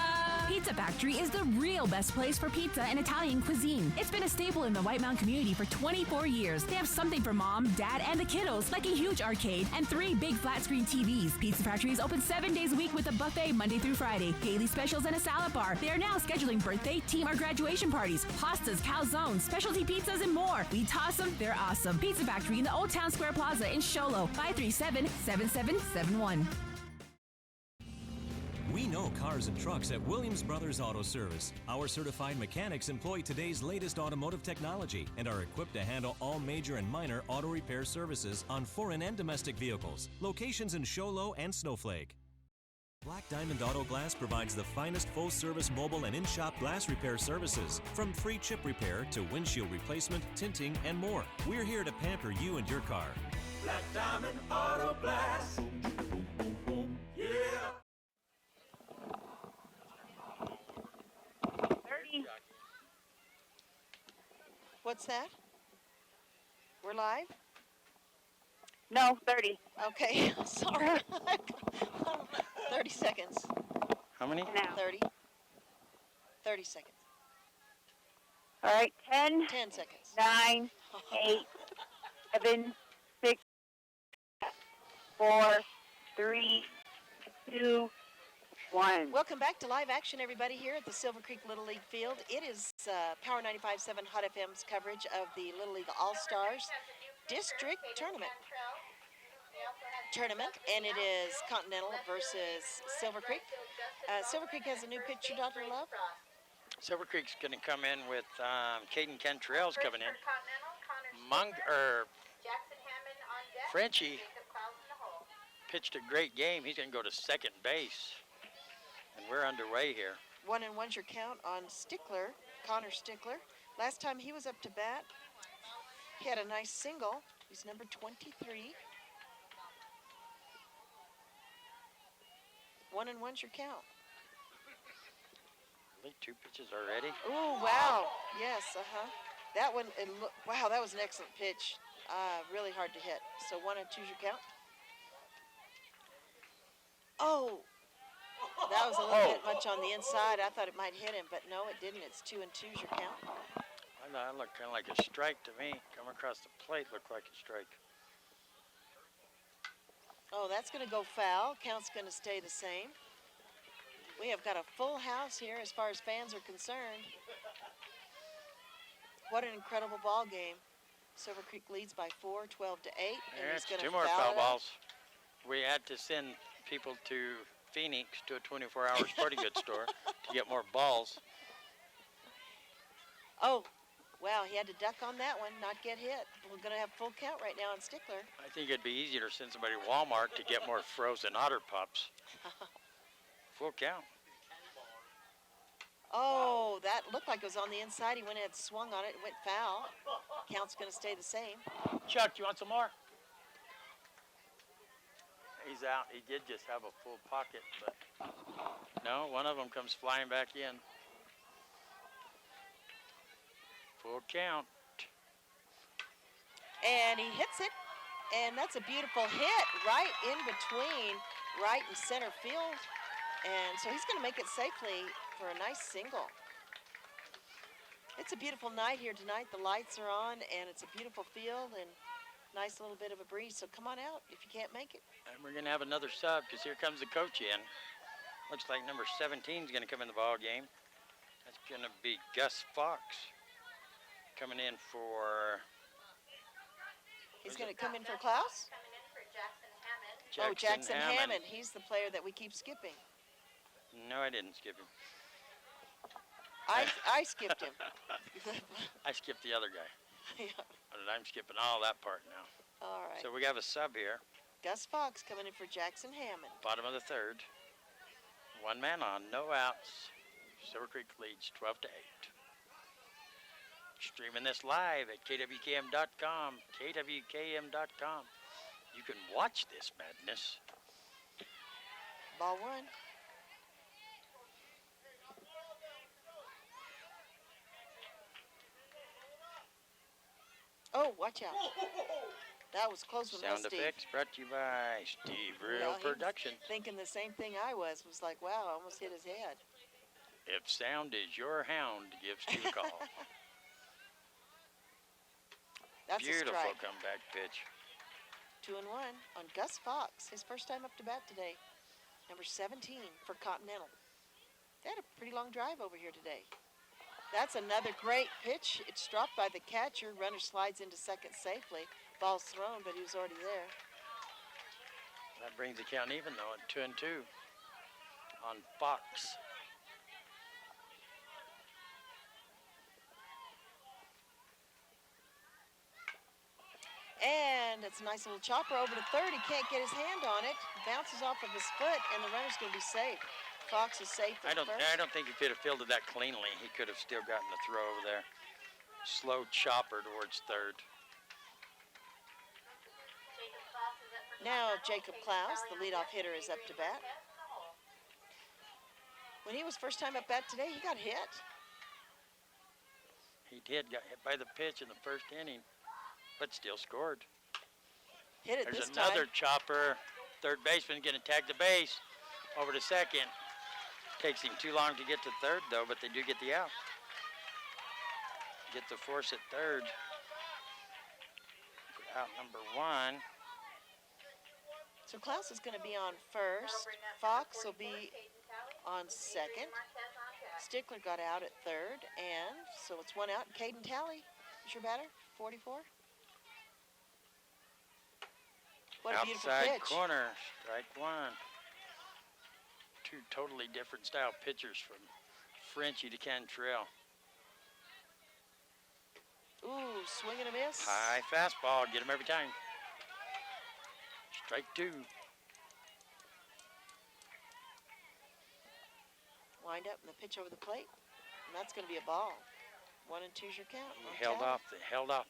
Pizza Factory is the real best place for pizza and Italian cuisine. It's been a staple in the White Mountain community for 24 years. They have something for mom, dad, and the kiddos, like a huge arcade and 3 big flat screen TVs. Pizza Factory is open 7 days a week with a buffet Monday through Friday, daily specials, and a salad bar. They are now scheduling birthday, team, or graduation parties, pastas, calzones, specialty pizzas, and more. We toss them, they're awesome. Pizza Factory in the Old Town Square Plaza in Sholo, 537-7771. We know cars and trucks at Williams Brothers Auto Service. Our certified mechanics employ today's latest automotive technology and are equipped to handle all major and minor auto repair services on foreign and domestic vehicles. Locations in Sholo and Snowflake. Black Diamond Auto Glass provides the finest full-service mobile and in-shop glass repair services, from free chip repair to windshield replacement, tinting, and more. We're here to pamper you and your car. Black Diamond Auto Glass. Boom, boom, boom, yeah. 30. What's that? We're live? No, 30. Okay, sorry. 30 seconds. How many? Now. 30. 30 seconds. All right, 10. 10 seconds. 9, 8, 7, 6, 4, 3, 2, 1. Welcome back to live action, everybody, here at the Silver Creek Little League Field. It is Power 95.7 Hot FM's coverage of the Little League All-Stars District Tournament, and it is Continental versus Silver Creek. Silver Creek has a new pitcher, Dr. Love. Silver Creek's going to come in with Caden Cantrell's coming in. Frenchie pitched a great game. He's going to go to second base. And we're underway here. 1-1's your count on Stickler, Connor Stickler. Last time he was up to bat, he had a nice single. He's number 23. 1-1's your count. Really, 2 pitches already? Ooh, wow. Yes, That one, wow, that was an excellent pitch. Really hard to hit. So 1-2's your count. Oh, that was a little bit much on the inside. I thought it might hit him, but no, it didn't. It's 2-2's your count. I know, that looked kind of like a strike to me. Coming across the plate looked like a strike. Oh, that's going to go foul. Count's going to stay the same. We have got a full house here as far as fans are concerned. What an incredible ball game. Silvercreek leads by 4, 12-8. And he's going to 2 more foul foul it out. balls. We had to send people to Phoenix to a 24-hour sporting goods store to get more balls. Oh, wow, he had to duck on that one, not get hit. We're going to have full count right now on Stickler. I think it'd be easier to send somebody to Walmart to get more frozen otter pups. Full count. Oh, that looked like it was on the inside. He went ahead and swung on it. It went foul. Count's going to stay the same. Chuck, you want some more? He's out. He did just have a full pocket, but no, one of them comes flying back in. Full count. And he hits it, and that's a beautiful hit right in between right and center field. And so he's going to make it safely for a nice single. It's a beautiful night here tonight. The lights are on, and it's a beautiful field and nice little bit of a breeze. So come on out if you can't make it. And we're going to have another sub because here comes the coach in. Looks like number 17 is going to come in the ball game. That's going to be Gus Fox coming in for... He's going to come in for Klaus? Coming in for Jackson Hammond. Jackson Hammond. He's the player that we keep skipping. No, I didn't skip him. I skipped him. I skipped the other guy. Yeah. But I'm skipping all that part now. All right. So we have a sub here. Gus Fox coming in for Jackson Hammond. Bottom of the third. 1 man on, no outs. Silvercreek leads 12-8. Streaming this live at KWKM.com. KWKM.com. You can watch this madness. Ball 1. Oh, watch out. That was close with Sound Steve. effects brought to you by Steve Real Well, he was Productions. thinking the same thing I was like, wow, I almost hit his head. If sound is your hound, give Steve a call. That's Beautiful a strike. comeback pitch. 2-1 on Gus Fox, his first time up to bat today. Number 17 for Continental. They had a pretty long drive over here today. That's another great pitch. It's dropped by the catcher. Runner slides into second safely. Ball's thrown, but he was already there. That brings the count even though at 2-2 on Fox. And it's a nice little chopper over to third. He can't get his hand on it. Bounces off of his foot, and the runner's going to be safe. Fox is safe at first. I don't think he could have fielded that cleanly. He could have still gotten the throw over there. Slow chopper towards third. Now Jacob Klaus, the leadoff hitter, is up to bat. When he was first time up bat today, he got hit. He got hit by the pitch in the first inning, but still scored. Hit it There's this another time. chopper. Third baseman going to tag the base. Over to second. Takes him too long to get to third, though, but they do get the out. Get the force at third. Out number 1. So Klaus is going to be on first. Fox will be on second. Stickler got out at third, and so it's 1 out. Caden Talley is your batter, 44. What a beautiful Outside pitch. corner, strike 1. 2 totally different style pitchers from Frenchie to Cantrell. Ooh, swing and a miss. High fastball, get him every time. Strike 2. Wind up and the pitch over the plate. And that's going to be a ball. 1 and 2's your count. He held off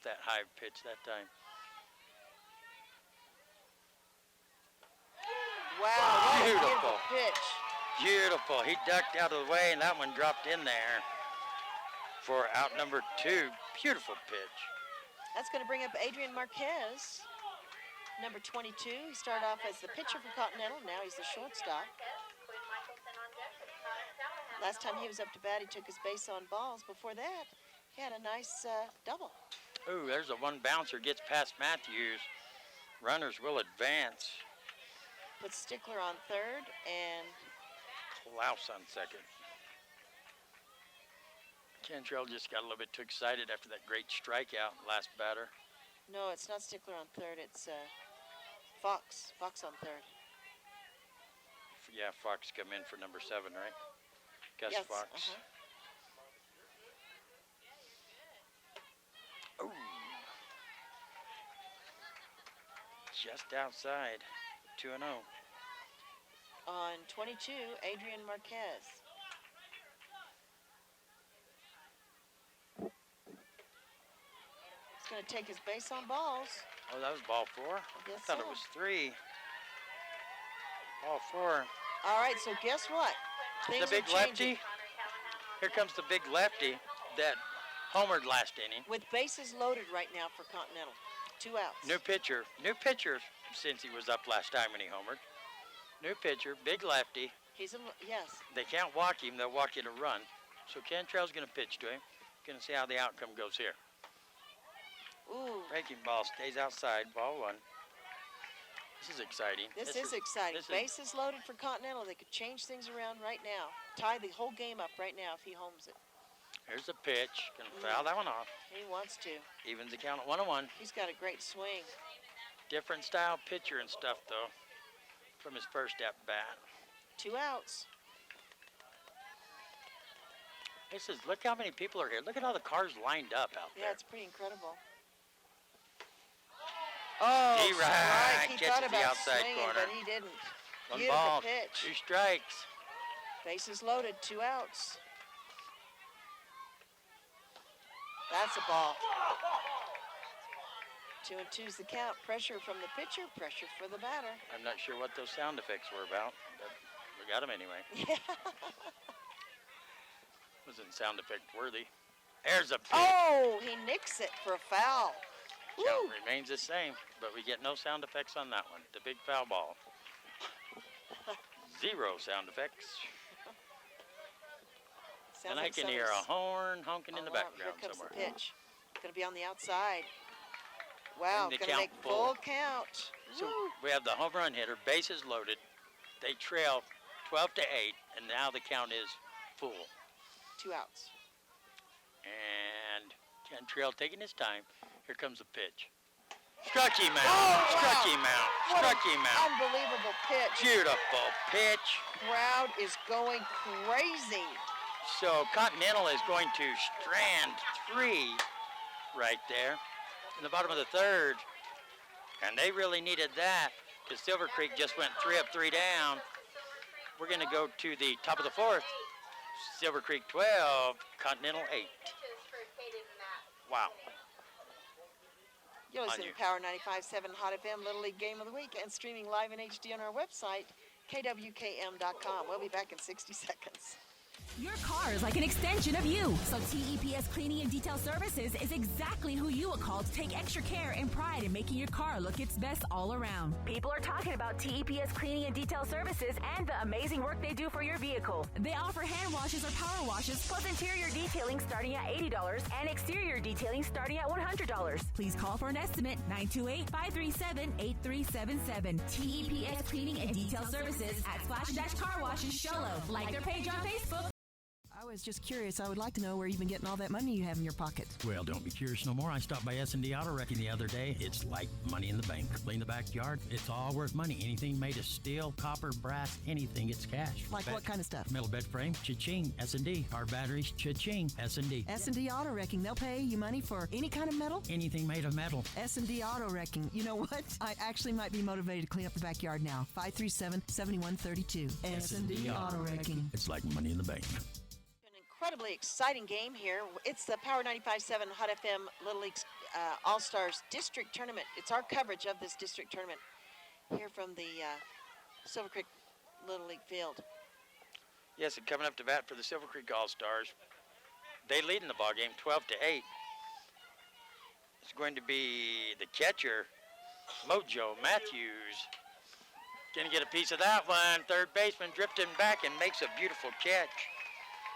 that high pitch that time. Wow, Beautiful pitch. Beautiful. He ducked out of the way, and that one dropped in there for out number 2. Beautiful pitch. That's going to bring up Adrian Marquez, number 22. He started off as the pitcher for Continental. Now he's the shortstop. Last time he was up to bat, he took his base on balls. Before that, he had a nice double. Ooh, there's a one bouncer, gets past Matthews. Runners will advance. Put Stickler on third and Klaus on second. Cantrell just got a little bit too excited after that great strikeout last batter. no, it's not Stickler on third. It's Fox. Fox on third. Yeah, Fox come in for number 7, right? Gus Yes, Fox. Ooh. Just outside, 2-0. On 22, Adrian Marquez. He's going to take his base on balls. Oh, that was ball 4? I guess thought so. it was 3. Ball 4. All right, so guess what? Things The big are changing. lefty. Here comes the big lefty that homered last inning. With bases loaded right now for Continental. 2 outs. New pitcher since he was up last time when he homered. New pitcher, big lefty. Yes. They can't walk him, they'll walk in a run. So Cantrell's gonna pitch to him. Gonna see how the outcome goes here. Ooh. Breaking ball stays outside, ball 1. This is exciting. This is exciting. Bases loaded for Continental. They could change things around right now. Tie the whole game up right now if he homes it. Here's a pitch. Gonna foul that one off. He wants to. Evens the count at 1-1. He's got a great swing. Different style pitcher and stuff, though, from his first at bat. 2 outs. This is, look how many people are here. Look at all the cars lined up out there. Yeah, it's pretty incredible. Oh, strike. He Gets thought it the about outside swinging, corner. but he didn't. 1 Beautiful ball, pitch. 2 strikes. Bases loaded, 2 outs. That's a ball. 2 and 2's the count. Pressure from the pitcher, pressure for the batter. I'm not sure what those sound effects were about, but we got them anyway. Yeah. Wasn't sound effect worthy. There's a pitch. Oh, he nicks it for a foul. Count remains the same, but we get no sound effects on that one. The big foul ball. 0 sound effects. And I can hear a horn honking in the background here comes somewhere. The pitch. Going to be on the outside. Wow, And the going to count make full count. So Woo. we have the home run hitter, bases loaded. They trail 12-8, and now the count is full. 2 outs. And Cantrell taking his time. Here comes the pitch. Struck him out. Oh, Struck wow. him out. What Struck an him out. Unbelievable pitch. Beautiful pitch. Crowd is going crazy. So Continental is going to strand 3 right there in the bottom of the 3rd. And they really needed that because Silvercreek just went 3 up, 3 down. We're going to go to the top of the 4th. Silvercreek 12, Continental 8. Wow. You're On listening you. to Power 95.7 Hot FM Little League Game of the Week and streaming live in HD on our website, KWKM.com. We'll be back in 60 seconds. Your car is like an extension of you. So TEPS Cleaning and Detail Services is exactly who you will call to take extra care and pride in making your car look its best all around. People are talking about TEPS Cleaning and Detail Services and the amazing work they do for your vehicle. They offer hand washes or power washes, plus interior detailing starting at $80 and exterior detailing starting at $100. Please call for an estimate, 928-537-8377. TEPS Cleaning and Detail Services at Splash Dash Car Washes Sholo. Like their page on Facebook. I was just curious. I would like to know where you've been getting all that money you have in your pocket. Well, don't be curious no more. I stopped by S&D Auto Wrecking the other day. It's like money in the bank. Clean the backyard. It's all worth money. Anything made of steel, copper, brass, anything, it's cash. Like what kind of stuff? Metal bed frame, cha-ching. S&D. Car batteries, cha-ching. S&D. S&D Auto Wrecking. They'll pay you money for any kind of metal? Anything made of metal. S&D Auto Wrecking. You know what? I actually might be motivated to clean up the backyard now. 537-7132. S&D Auto Wrecking. It's like money in the bank. An incredibly exciting game here. It's the Power 95.7 Hot FM Little League All-Stars District Tournament. It's our coverage of this district tournament here from the Silvercreek Little League field. Yes, and coming up to bat for the Silvercreek All-Stars. They lead in the ballgame 12-8. It's going to be the catcher, Mojo Matthews. Gonna get a piece of that one. Third baseman drifting back and makes a beautiful catch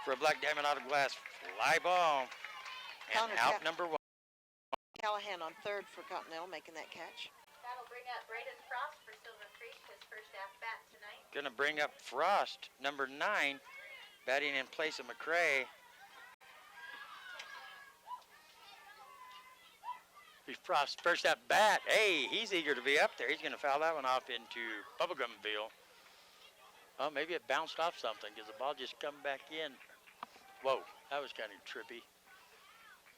for a Black Diamond Auto Glass fly ball. And out number one. Callahan on third for Continental making that catch. That'll bring up Braden Frost for Silvercreek, his first at-bat tonight. Gonna bring up Frost, number 9, batting in place of McCrae. Frost first at bat. Hey, he's eager to be up there. He's going to foul that one off into Bubblegumville. Oh, maybe it bounced off something because the ball just come back in. Whoa, that was kind of trippy.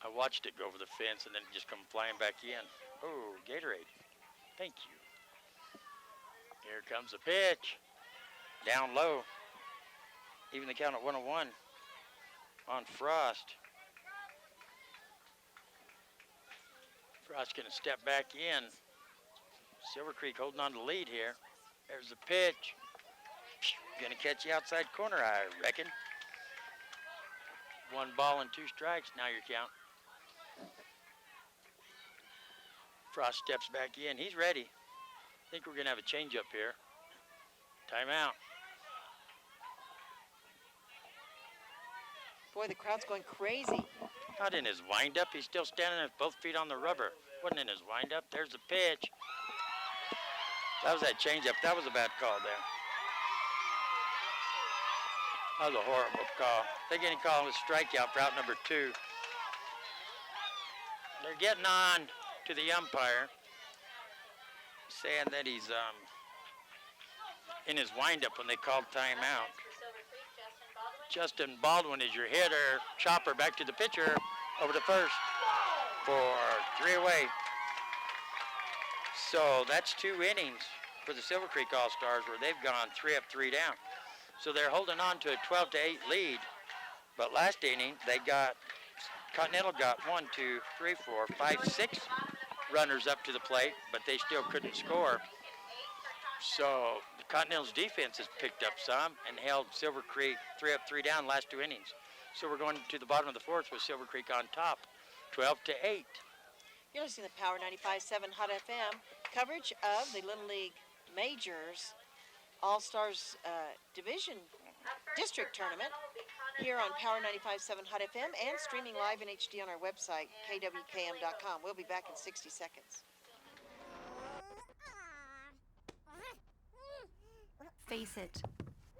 I watched it go over the fence and then it just come flying back in. Oh, Gatorade. Thank you. Here comes the pitch. Down low. Even the count at 1-1 on Frost. Frost going to step back in. Silvercreek holding on to the lead here. There's the pitch. Going to catch the outside corner, I reckon. 1 ball and 2 strikes. Now your count. Frost steps back in. He's ready. I think we're going to have a change-up here. Timeout. Boy, the crowd's going crazy. Not in his windup. He's still standing with both feet on the rubber. Wasn't in his windup. There's the pitch. That was that changeup. That was a bad call there. That was a horrible call. They're getting called a strikeout for out number 2. They're getting on to the umpire, saying that he's in his windup when they called timeout. Justin Baldwin is your hitter. Chopper back to the pitcher. Over to first for 3 away. So that's 2 innings for the Silvercreek All-Stars where they've gone 3 up, 3 down. So they're holding on to a 12-8 lead. But last inning, Continental got 1, 2, 3, 4, 5, 6 runners up to the plate, but they still couldn't score. So the Continental's defense has picked up some and held Silvercreek 3 up, 3 down last 2 innings. So we're going to the bottom of the 4th with Silvercreek on top, 12-8. You're listening to Power 95.7 Hot FM, coverage of the Little League Majors All-Stars Division District Tournament here on Power 95.7 Hot FM and streaming live in HD on our website, KWKM.com. We'll be back in 60 seconds. Face it,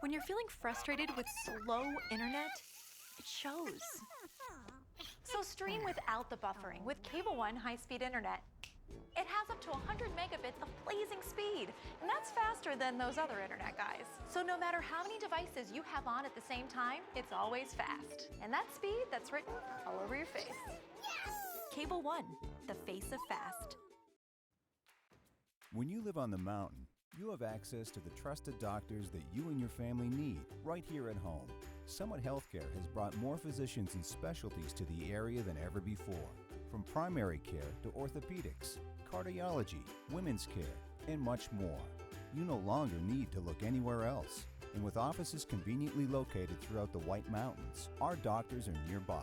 when you're feeling frustrated with slow internet, it shows. So stream without the buffering with Cable One high-speed internet. It has up to 100 megabits of blazing speed, and that's faster than those other internet guys. So no matter how many devices you have on at the same time, it's always fast. And that speed, that's written all over your face. Cable One, the face of fast. When you live on the mountain, you have access to the trusted doctors that you and your family need right here at home. Summit Healthcare has brought more physicians and specialties to the area than ever before. From primary care to orthopedics, cardiology, women's care, and much more. You no longer need to look anywhere else. And with offices conveniently located throughout the White Mountains, our doctors are nearby.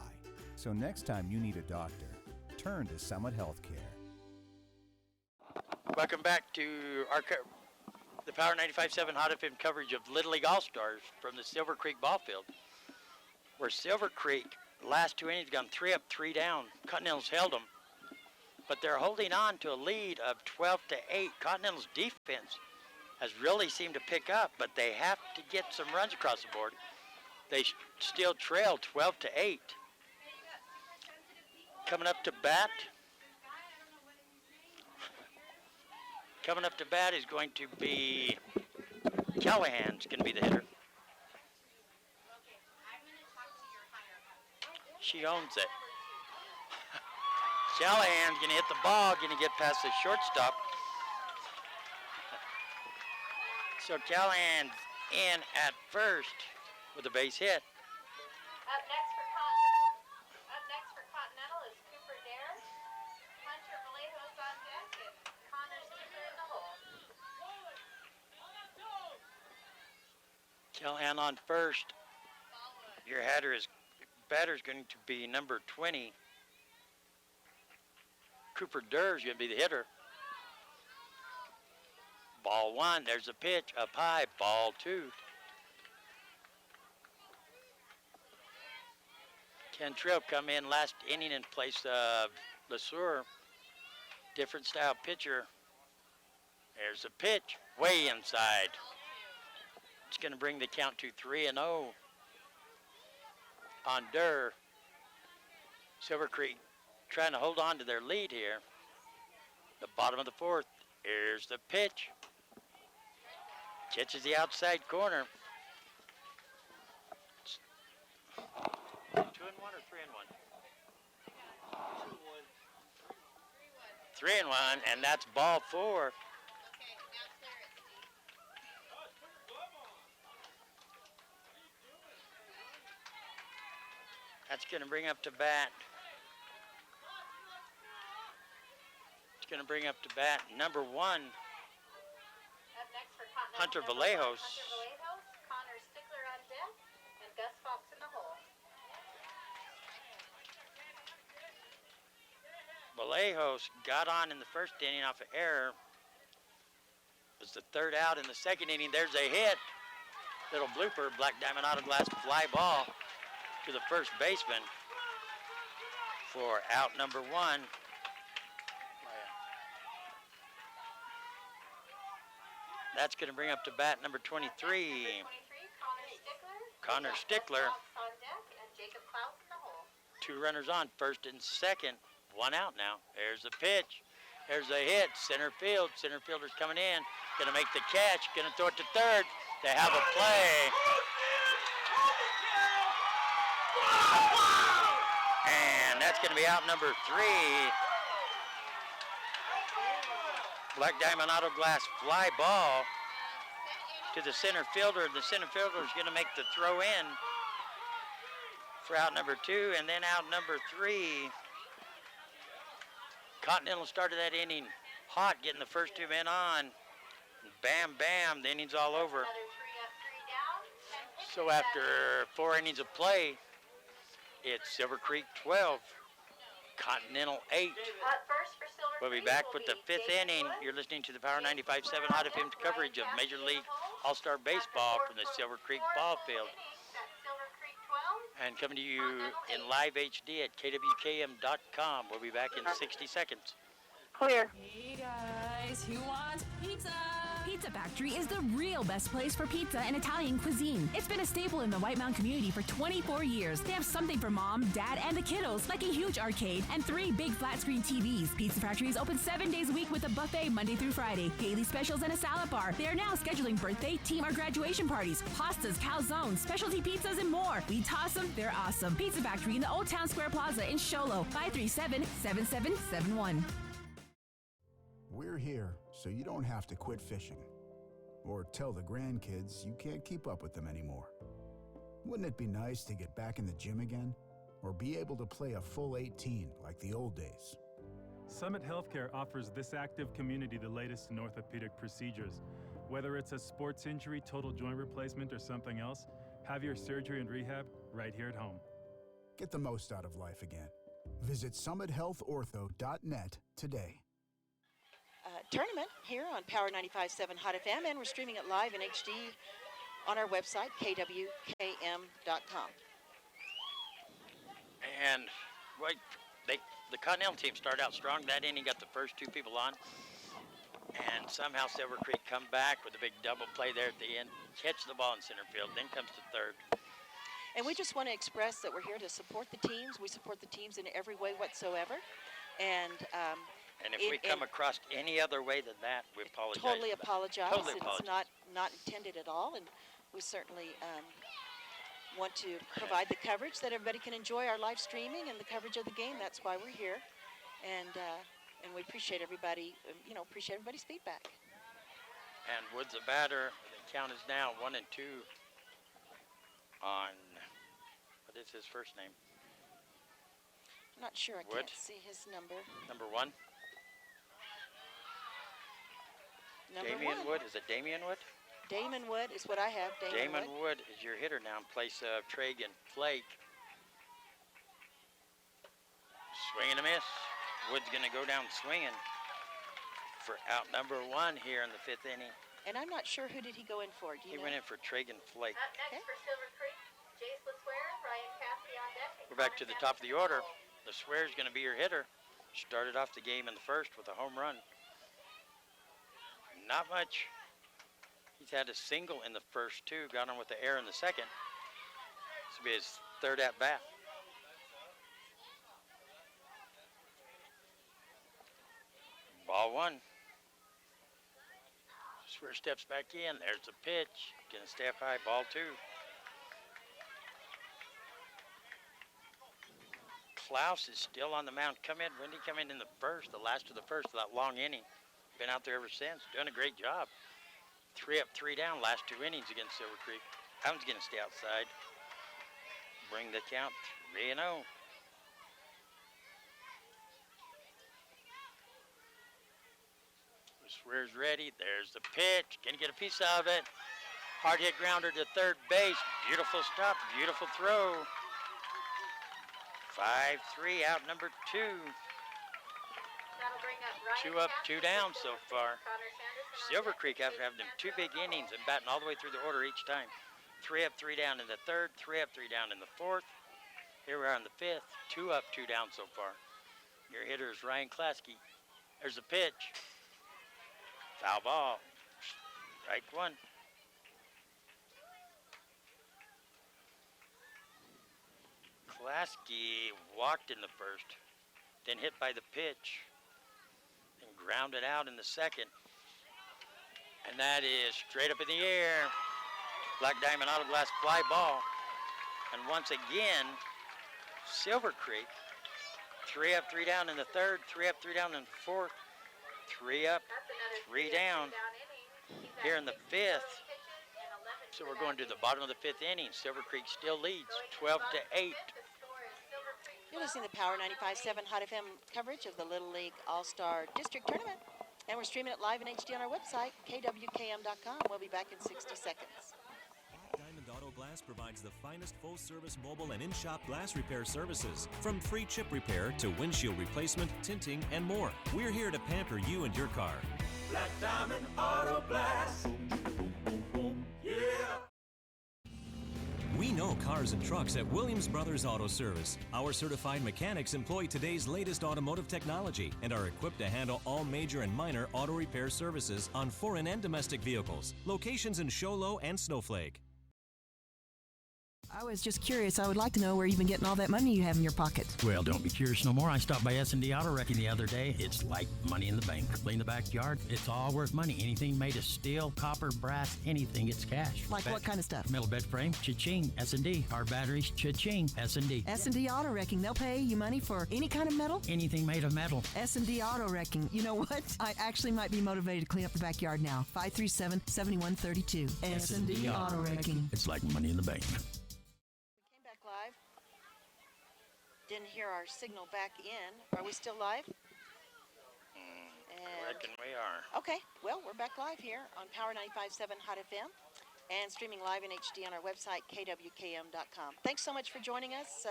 So next time you need a doctor, turn to Summit Healthcare. Welcome back to the Power 95.7 Hot FM coverage of Little League All-Stars from the Silvercreek ball field, where Silvercreek, last 2 innings, gone 3 up, 3 down. Continental's held them, but they're holding on to a lead of 12-8. Continental's defense has really seemed to pick up, but they have to get some runs across the board. They still trail 12-8. Coming up to bat. Coming up to bat is going to be Callahan's going to be the hitter. She owns it. Callahan's going to hit the ball, going to get past the shortstop. So Callahan's in at first with a base hit. Up next for Continental is Cooper Dare, Hunter Vallejo's on deck, and Connor Stickler in the hole. Callahan on first. Your batter's going to be number 20. Cooper Durr's going to be the hitter. Ball one, there's a pitch, up high, ball two. Cantrell come in last inning in place of LeSueur. Different style pitcher. There's a pitch, way inside. It's going to bring the count to 3-0 on Durr. Silvercreek trying to hold on to their lead here. The bottom of the fourth. Here's the pitch. Catches the outside corner. 2-1 or 3-1? 3-1, and that's ball four. That's going to bring up to bat. It's going to bring up to bat number 1. Up next for Continental, Hunter Vallejos. Connor Stickler on deck, and Gus Fox in the hole. Vallejos got on in the first inning off an error. It was the third out in the second inning. There's a hit. Little blooper, Black Diamond Auto Glass fly ball to the first baseman for out number 1. That's going to bring up to bat number 23. Connor Stickler. On deck, and Jacob Klaus in the hole. 2 runners on, first and second. 1 out now. There's a pitch. There's a hit. Center field. Center fielder's coming in. Going to make the catch. Going to throw it to third. They have a play. And that's going to be out number 3. Black Diamond Auto Glass fly ball to the center fielder. The center fielder is going to make the throw in for out number 2, and then out number 3. Continental started that inning hot, getting the first 2 men on. Bam, bam, the inning's all over. So after 4 innings of play, it's Silvercreek 12, Continental 8. We'll be back with the 5th inning. You're listening to the Power 95.7 Hot FM's coverage of Major League All-Star Baseball from the Silvercreek ball field. And coming to you in live HD at KWKM.com. We'll be back in 60 seconds. Clear. Hey guys, who wants pizza? Pizza Factory is the real best place for pizza and Italian cuisine. It's been a staple in the White Mountain community for 24 years. They have something for mom, dad, and the kiddos, like a huge arcade and 3 big flat screen TVs. Pizza Factory is open 7 days a week with a buffet Monday through Friday, daily specials, and a salad bar. They are now scheduling birthday, team, or graduation parties, pastas, calzones, specialty pizzas, and more. We toss them, they're awesome. Pizza Factory in the Old Town Square Plaza in Sholo, 537-7771. We're here so you don't have to quit fishing or tell the grandkids you can't keep up with them anymore. Wouldn't it be nice to get back in the gym again or be able to play a full 18 like the old days? Summit Healthcare offers this active community the latest in orthopedic procedures. Whether it's a sports injury, total joint replacement, or something else, have your surgery and rehab right here at home. Get the most out of life again. Visit summithealthortho.net today. Tournament here on Power 95.7 Hot FM, and we're streaming it live in HD on our website, KWKM.com. And well, the Continental team started out strong. That inning got the first 2 people on. And somehow Silvercreek come back with a big double play there at the end. Catch the ball in center field, then comes to third. And we just want to express that we're here to support the teams. We support the teams in every way whatsoever. And if we come across any other way than that, we apologize. Totally for that. apologize. Totally It's apologize. not intended at all. And we certainly want to provide the coverage that everybody can enjoy our live streaming and the coverage of the game. That's why we're here. And we appreciate everybody, appreciate everybody's feedback. And Woods the batter. The count is now 1-2 on, what is his first name? I'm not sure. I Wood. can't see his number. Number 1. Number Damian 1. Wood. Is it Damian Wood? Damon Wood is what I have. Damon Wood is your hitter now in place of Tragan Flake. Swing and a miss. Wood's going to go down swinging for out number 1 here in the 5th inning. And I'm not sure who did he go in for. Do you He know? went in for Tragan Flake. Up next for Silvercreek, Jace LaSwear, Ryan Cassidy on deck. and We're back to Connor the top of the Sanderson. order. LaSwear's going to be your hitter. Started off the game in the first with a home run. Not much. He's had a single in the first 2, got on with the air in the second. This will be his 3rd at bat. Ball 1. Swear steps back in. There's the pitch. Gonna stay up high. Ball 2. Klaus is still on the mound. When did he come in the first? The last of the first of that long inning. Been out there ever since. Doing a great job. 3 up, 3 down, last 2 innings against Silvercreek. That one's going to stay outside. Bring the count 3-0. Swear's ready. There's the pitch. Going to get a piece of it. Hard hit grounder to third base. Beautiful stop. Beautiful throw. 5-3 out number 2. That'll bring up Ryan 2 up, 2 Cassidy down for so far. Connor Sanderson on Silver deck. Creek after having them 2 big innings and batting all the way through the order each time. 3 up, 3 down in the 3rd, 3 up, 3 down in the 4th. Here we are in the 5th, 2 up, 2 down so far. Your hitter is Ryan Klasky. There's the pitch. Foul ball. Strike 1. Klasky walked in the first, then hit by the pitch, and grounded out in the second. And that is straight up in the air. Black Diamond Auto Glass fly ball. And once again, Silver Creek, 3 up, 3 down in the 3rd, 3 up, 3 down in the 4th, 3 up, 3 down here in the 5th. So we're going to the bottom of the 5th inning. Silver Creek still leads 12-8. You're listening to Power 95.7 Hot FM coverage of the Little League All-Star District Tournament. And we're streaming it live in HD on our website, KWKM.com. We'll be back in 60 seconds. Diamond Auto Glass provides the finest full-service mobile and in-shop glass repair services. From free chip repair to windshield replacement, tinting, and more. We're here to pamper you and your car. Black Diamond Auto Glass. Yeah. We know cars and trucks at Williams Brothers Auto Service. Our certified mechanics employ today's latest automotive technology and are equipped to handle all major and minor auto repair services on foreign and domestic vehicles. Locations in Show Low and Snowflake. I was just curious. I would like to know where you've been getting all that money you have in your pocket. Well, don't be curious no more. I stopped by S&D Auto Wrecking the other day. It's like money in the bank. Clean the backyard. It's all worth money. Anything made of steel, copper, brass, anything, it's cash. Like what kind of stuff? Metal bed frame, cha-ching. S&D. Our batteries, cha-ching. S&D. S&D Auto Wrecking. They'll pay you money for any kind of metal? Anything made of metal. S&D Auto Wrecking. You know what? I actually might be motivated to clean up the backyard now. 537-7132. S&D Auto Wrecking. It's like money in the bank. Live. Didn't hear our signal back in. Are we still live? I reckon we are. Okay, well, we're back live here on Power 95.7 Hot FM and streaming live in HD on our website, KWKM.com. Thanks so much for joining us.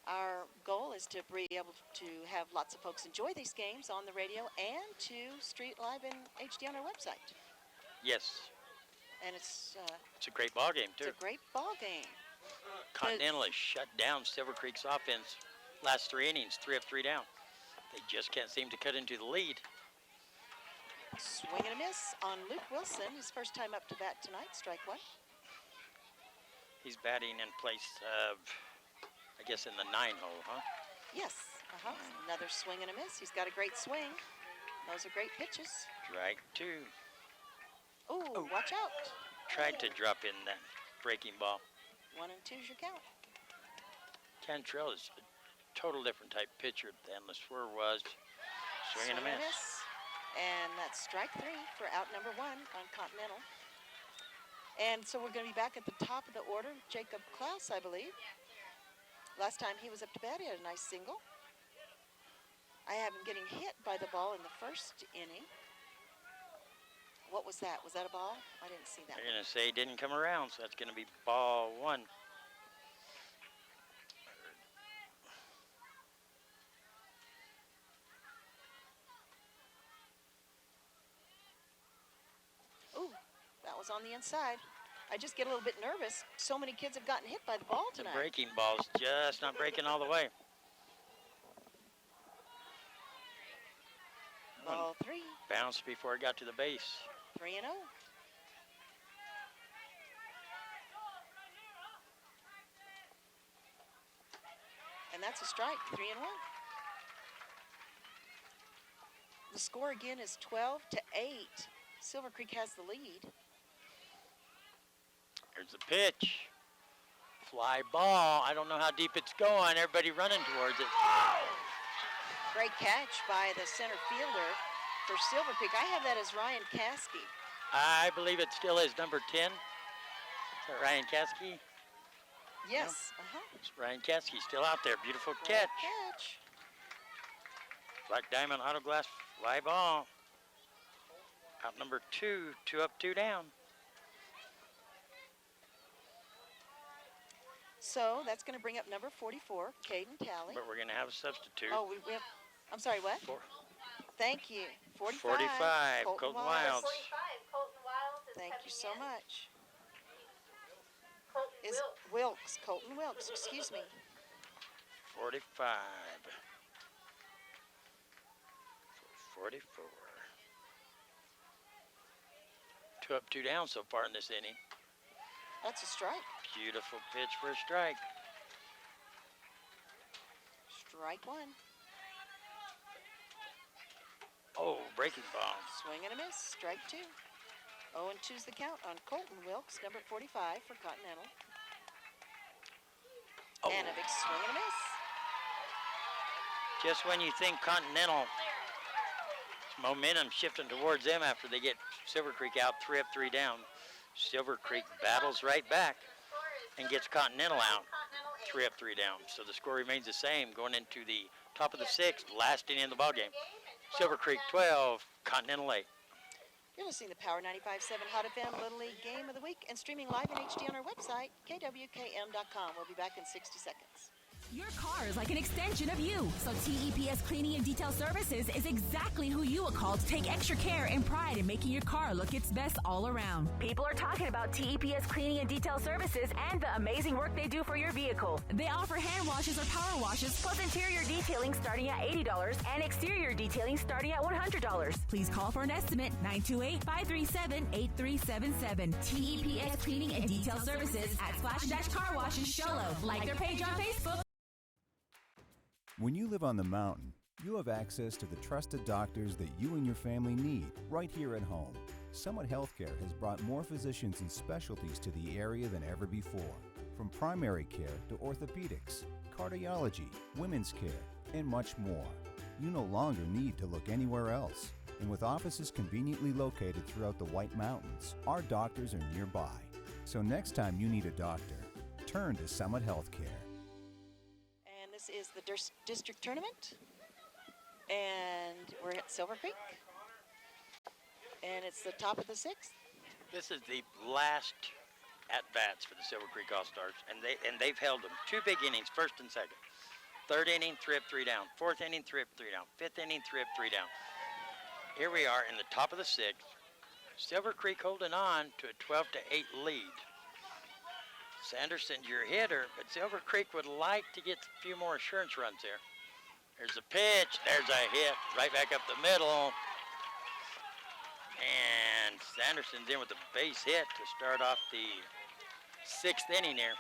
Our goal is to be able to have lots of folks enjoy these games on the radio and to stream live in HD on our website. Yes. And it's a great ball game, too. It's a great ball game. Continental has shut down Silver Creek's offense last 3 innings, 3 up, 3 down. They just can't seem to cut into the lead. Swing and a miss on Luke Wilson, his first time up to bat tonight, strike 1. He's batting in place of, I guess, in the 9 hole, huh? Yes. Another swing and a miss. He's got a great swing. Those are great pitches. Strike 2. Ooh, watch out. Tried to drop in that breaking ball. 1 and 2's your count. Cantrell is a total different type pitcher than LeSueur was. Swing and a miss. And that's strike 3 for out number 1 on Continental. And so we're going to be back at the top of the order. Jacob Klaus, I believe. Last time he was up to bat, he had a nice single. I have him getting hit by the ball in the first inning. What was that? Was that a ball? I didn't see that. They're going to say he didn't come around, so that's going to be ball 1. Ooh, that was on the inside. I just get a little bit nervous. So many kids have gotten hit by the ball tonight. The breaking ball's just not breaking all the way. Ball 3. Bounced before it got to the base. 3 and 0. And that's a strike. 3 and 1. The score again is 12 to 8. Silvercreek has the lead. There's the pitch. Fly ball. I don't know how deep it's going. Everybody running towards it. Great catch by the center fielder for Silvercreek. I have that as Ryan Caskey. I believe it still is number 10. Is that Ryan Caskey? Yes. It's Ryan Caskey still out there. Beautiful catch. Black Diamond Auto Glass fly ball. Out number 2, 2 up, 2 down. So that's going to bring up number 44, Caden Talley. But we're going to have a substitute. Oh, we have, I'm sorry, what? Thank you. 45. 45, Colton Wilds. 45, Colton Wilds. Thank you so much. Colton Wilkes. Colton Wilkes, excuse me. 45. 44. 2 up, 2 down so far in this inning. That's a strike. Beautiful pitch for a strike. Strike 1. Oh, breaking ball. Swing and a miss. Strike 2. 0 and 2's the count on Colton Wilkes, number 45 for Continental. Oh. And a big swing and a miss. Just when you think Continental momentum shifting towards them after they get Silvercreek out 3 up, 3 down. Silvercreek battles right back and gets Continental out 3 up, 3 down. So the score remains the same going into the top of the 6th, last inning of the ballgame. Silvercreek 12, Continental 8. You're listening to Power 95.7 Hot FM Little League Game of the Week and streaming live in HD on our website, KWKM.com. We'll be back in 60 seconds. Your car is like an extension of you, so TEPS Cleaning and Detail Services is exactly who you will call to take extra care and pride in making your car look its best all around. People are talking about TEPS Cleaning and Detail Services and the amazing work they do for your vehicle. They offer hand washes or power washes, plus interior detailing starting at $80 and exterior detailing starting at $100. Please call for an estimate, 928-537-8377. TEPS Cleaning and Detail Services at Splash Car Wash in Show Low. Like their page on Facebook. When you live on the mountain, you have access to the trusted doctors that you and your family need right here at home. Summit Healthcare has brought more physicians and specialties to the area than ever before. From primary care to orthopedics, cardiology, women's care, and much more. You no longer need to look anywhere else. And with offices conveniently located throughout the White Mountains, our doctors are nearby. So next time you need a doctor, turn to Summit Healthcare. This is the district tournament, and we're at Silvercreek, and it's the top of the 6th. This is the last at-bats for the Silvercreek Allstars, and they've held them 2 big innings, first and second. 3rd inning, 3 up, 3 down. 4th inning, 3 up, 3 down. 5th inning, 3 up, 3 down. Here we are in the top of the 6th. Silvercreek holding on to a 12 to 8 lead. Sanderson's your hitter, but Silvercreek would like to get a few more assurance runs there. There's a pitch, there's a hit, right back up the middle. And Sanderson's in with a base hit to start off the sixth inning here.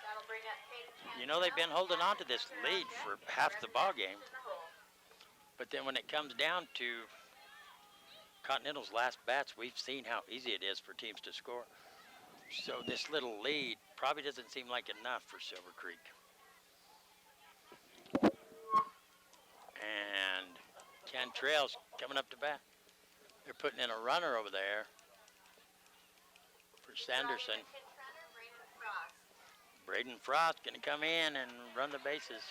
That'll bring up Caden You know, they've been holding on to this lead for half the ball game. But then when it comes down to Continental's last bats, we've seen how easy it is for teams to score. So this little lead probably doesn't seem like enough for Silvercreek. And Cantrell's coming up to bat. They're putting in a runner over there for Sanderson. Braden Frost going to come in and run the bases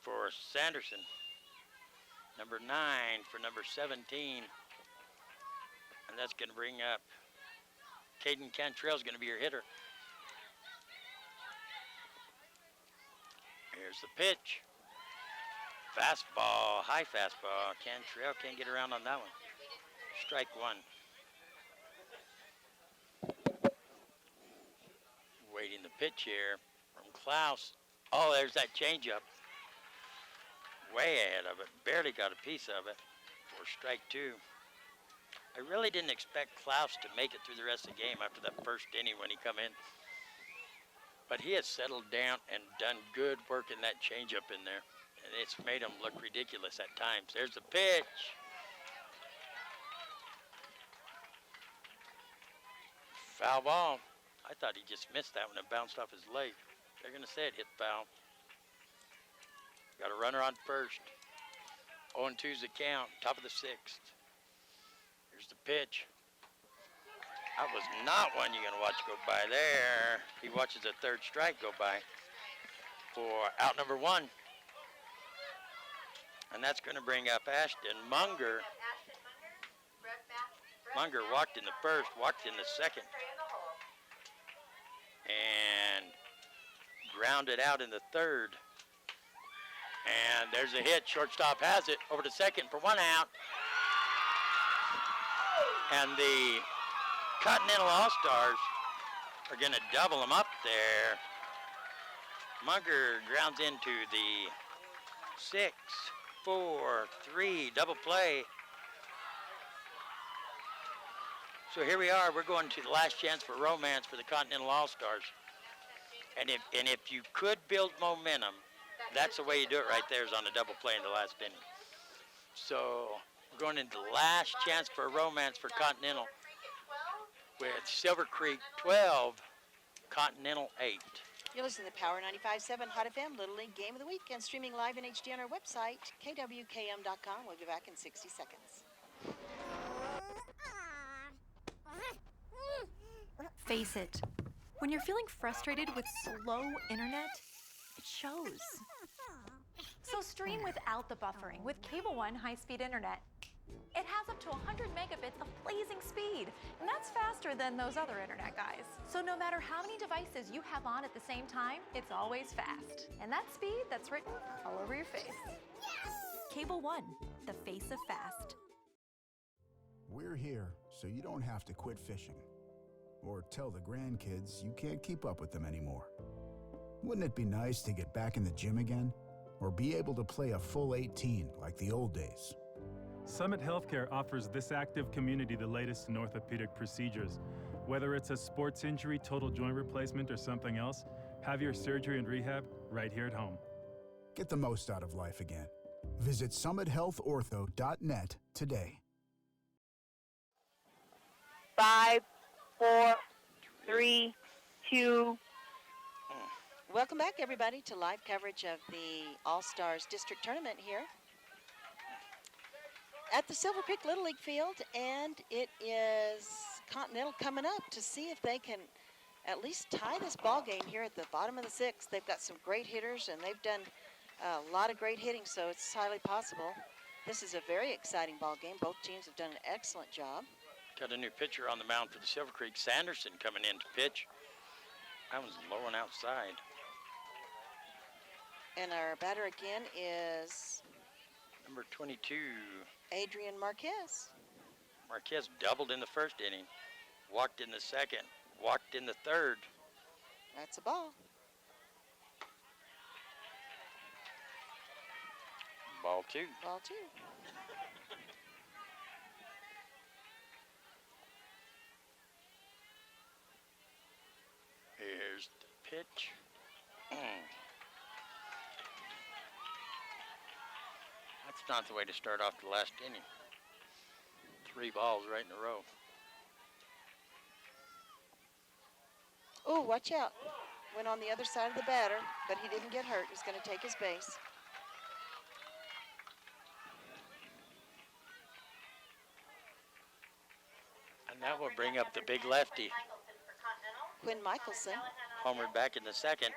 for Sanderson. Number 9 for number 17. And that's going to bring up Caden Cantrell's going to be your hitter. Here's the pitch. Fastball, high fastball. Cantrell can't get around on that one. Strike one. Waiting the pitch here from Klaus. Oh, there's that changeup. Way ahead of it. Barely got a piece of it for strike two. I really didn't expect Klaus to make it through the rest of the game after that first inning when he come in. But he has settled down and done good work in that changeup in there. And it's made him look ridiculous at times. There's the pitch. Foul ball. I thought he just missed that when it bounced off his leg. They're going to say it hit foul. Got a runner on first. 0-2's the count, top of the sixth. Here's the pitch. That was not one you're going to watch go by there. He watches a third strike go by for out number 1. And that's going to bring up Ashton Munger. Munger walked in the first, walked in the second. And grounded out in the third. And there's a hit. Shortstop has it over to second for 1 out. And the Continental Allstars are going to double them up there. Munger grounds into the 6, 4, 3 double play. So here we are. We're going to the last chance for romance for the Continental All-Stars. And if you could build momentum, that's the way you do it right there, is on a double play in the last inning. So we're going into the last chance for romance for Continental with Silvercreek 12, Continental 8. You're listening to Power 95.7 Hot FM, Little League Game of the Week, and streaming live in HD on our website, KWKM.com. We'll be back in 60 seconds. Face it, when you're feeling frustrated with slow internet, it shows. So stream without the buffering with Cable One high-speed internet. It has up to 100 megabits of blazing speed, and that's faster than those other internet guys. So no matter how many devices you have on at the same time, it's always fast. And that speed, that's written all over your face. Cable One, the face of fast. We're here so you don't have to quit fishing or tell the grandkids you can't keep up with them anymore. Wouldn't it be nice to get back in the gym again or be able to play a full 18 like the old days? Summit Healthcare offers this active community the latest in orthopedic procedures. Whether it's a sports injury, total joint replacement, or something else, have your surgery and rehab right here at home. Get the most out of life again. Visit summithealthortho.net today. 5, 4, 3, 2. Welcome back, everybody, to live coverage of the All-Stars District Tournament here at the Silvercreek Little League field, and it is Continental coming up to see if they can at least tie this ball game here at the bottom of the sixth. They've got some great hitters, and they've done a lot of great hitting, so it's highly possible. This is a very exciting ball game. Both teams have done an excellent job. Got a new pitcher on the mound for the Silvercreek. Sanderson coming in to pitch. That was low and outside. And our batter again is number 22. Adrian Marquez. Marquez doubled in the first inning, walked in the second, walked in the third. That's a ball. Ball 2. Ball 2. pitch. That's not the way to start off the last inning. 3 balls right in a row. Oh, watch out. Went on the other side of the batter, but he didn't get hurt. He's going to take his base. And that will bring up the big lefty. Quinn Michelson Homered back in the second.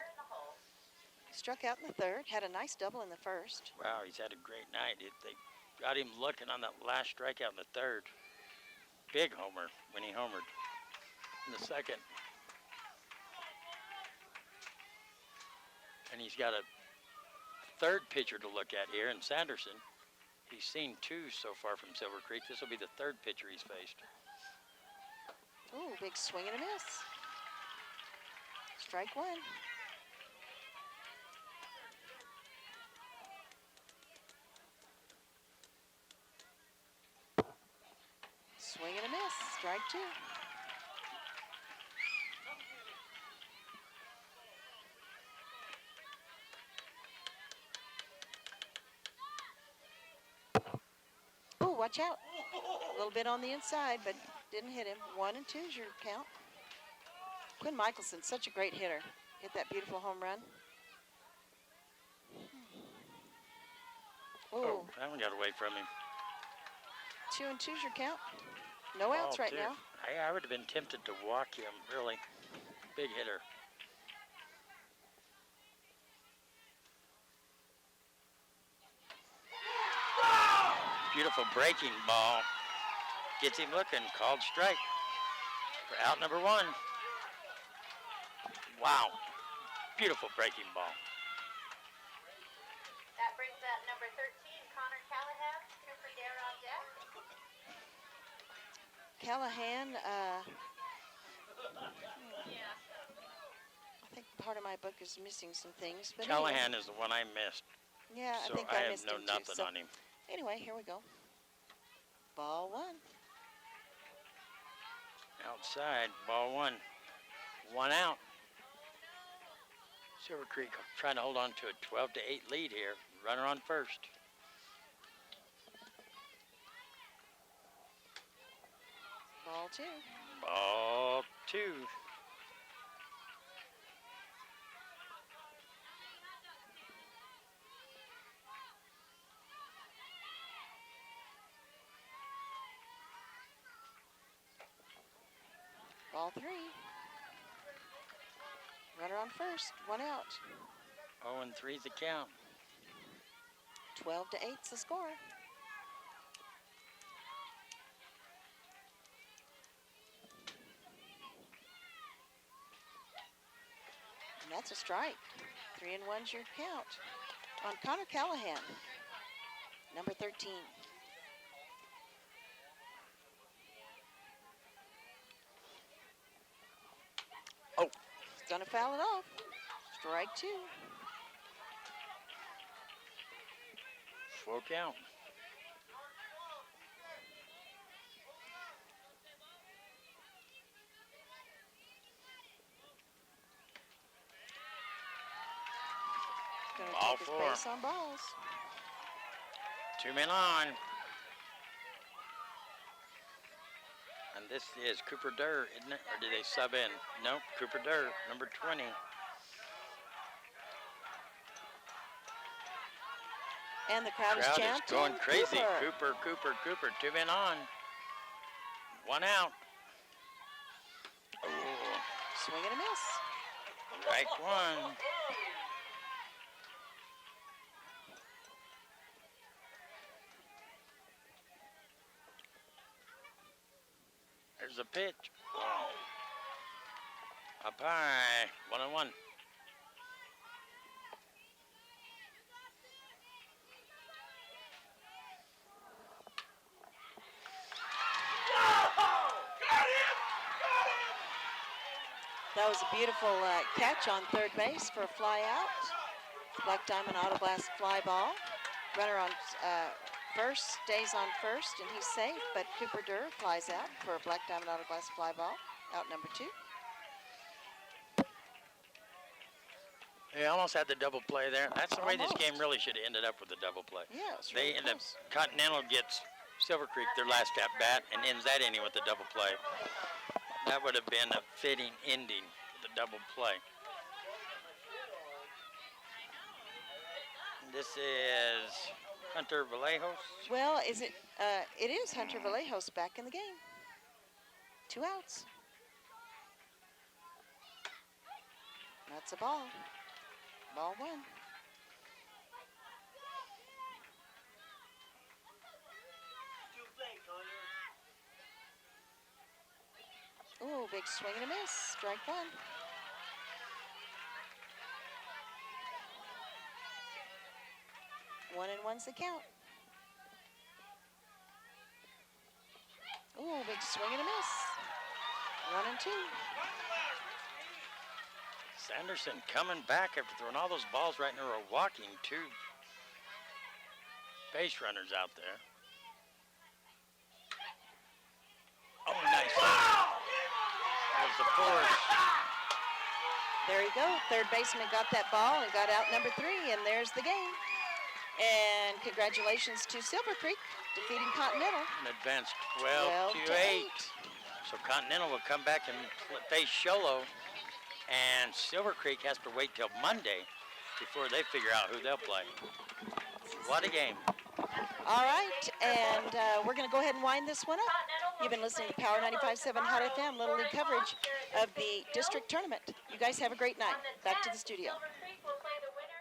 struck out in the third, had a nice double in the first. Wow, he's had a great night. They got him looking on that last strikeout in the third. Big homer when he homered in the second. And he's got a third pitcher to look at here in Sanderson. He's seen 2 so far from Silvercreek. This will be the third pitcher he's faced. Ooh, big swing and a miss. Strike one. Swing and a miss. Strike two. Ooh, watch out. A little bit on the inside, but didn't hit him. 1 and 2 is your count. Quinn Michelson, such a great hitter. Hit that beautiful home run. Oh, that one got away from him. 2 and 2 is your count. No outs Ball right 2. now. I would have been tempted to walk him, really. Big hitter. Beautiful breaking ball. Gets him looking. Called strike for out number 1. Wow. Beautiful breaking ball. That brings up number 13, Connor Callahan. Cooper Dare on deck. Callahan, I think part of my book is missing some things. But Callahan is the one I missed. Yeah, so I think I have missed no him too. nothing So on him. anyway, here we go. Ball 1. Outside, ball 1. 1 out. Silvercreek trying to hold on to a 12-8 lead here. Runner on first. Ball 2. Ball 2. Ball 3. Runner on first. 1 out. 0-3's the count. 12-8's the score. And that's a strike. 3 and 1's your count on Connor Callahan, number 13. Oh. He's gonna foul it off. Strike 2. Full count. Gonna Ball take his 4. base on balls. 2 men on. And this is Cooper Durr, isn't it? Or did they sub in? Nope, Cooper Durr, number 20. And the crowd is Crowd chanting. is going crazy. Cooper. Cooper. 2 men on. 1 out. Oh, Swing and a miss. strike 1. There's a pitch. Up high. 1-1. That was a beautiful catch on third base for a fly out. Black Diamond Auto Blast fly ball. Runner on first stays on first and he's safe, but Cooper Durr flies out for a Black Diamond Auto Blast fly ball. Out number 2. They almost had the double play there. That's the way this Almost. game really should have ended up with a double play. Yeah, it's They really end up, close. Continental gets Silvercreek their last at bat and ends that inning with a double play. That would have been a fitting ending to the double play. This is Hunter Vallejos. Well, is it? It is Hunter Vallejos back in the game. 2 outs. That's a ball. Ball 1. Ooh, big swing and a miss. Strike 1. One and one's the count. Ooh, big swing and a miss. 1 and 2. Sanderson coming back after throwing all those balls right in a row, walking 2 base runners out there. Oh, nice. That was the force. There you go. Third baseman got that ball and got out number 3, and there's the game. And congratulations to Silvercreek defeating Continental. And advanced 12 to 8. So Continental will come back and face Sholo, and Silvercreek has to wait till Monday before they figure out who they'll play. What a game. All right, and we're going to go ahead and wind this one up. You've been listening to Power 95.7 Hot FM Little League coverage of the district tournament. You guys have a great night. Back to the studio. Silvercreek will play the winner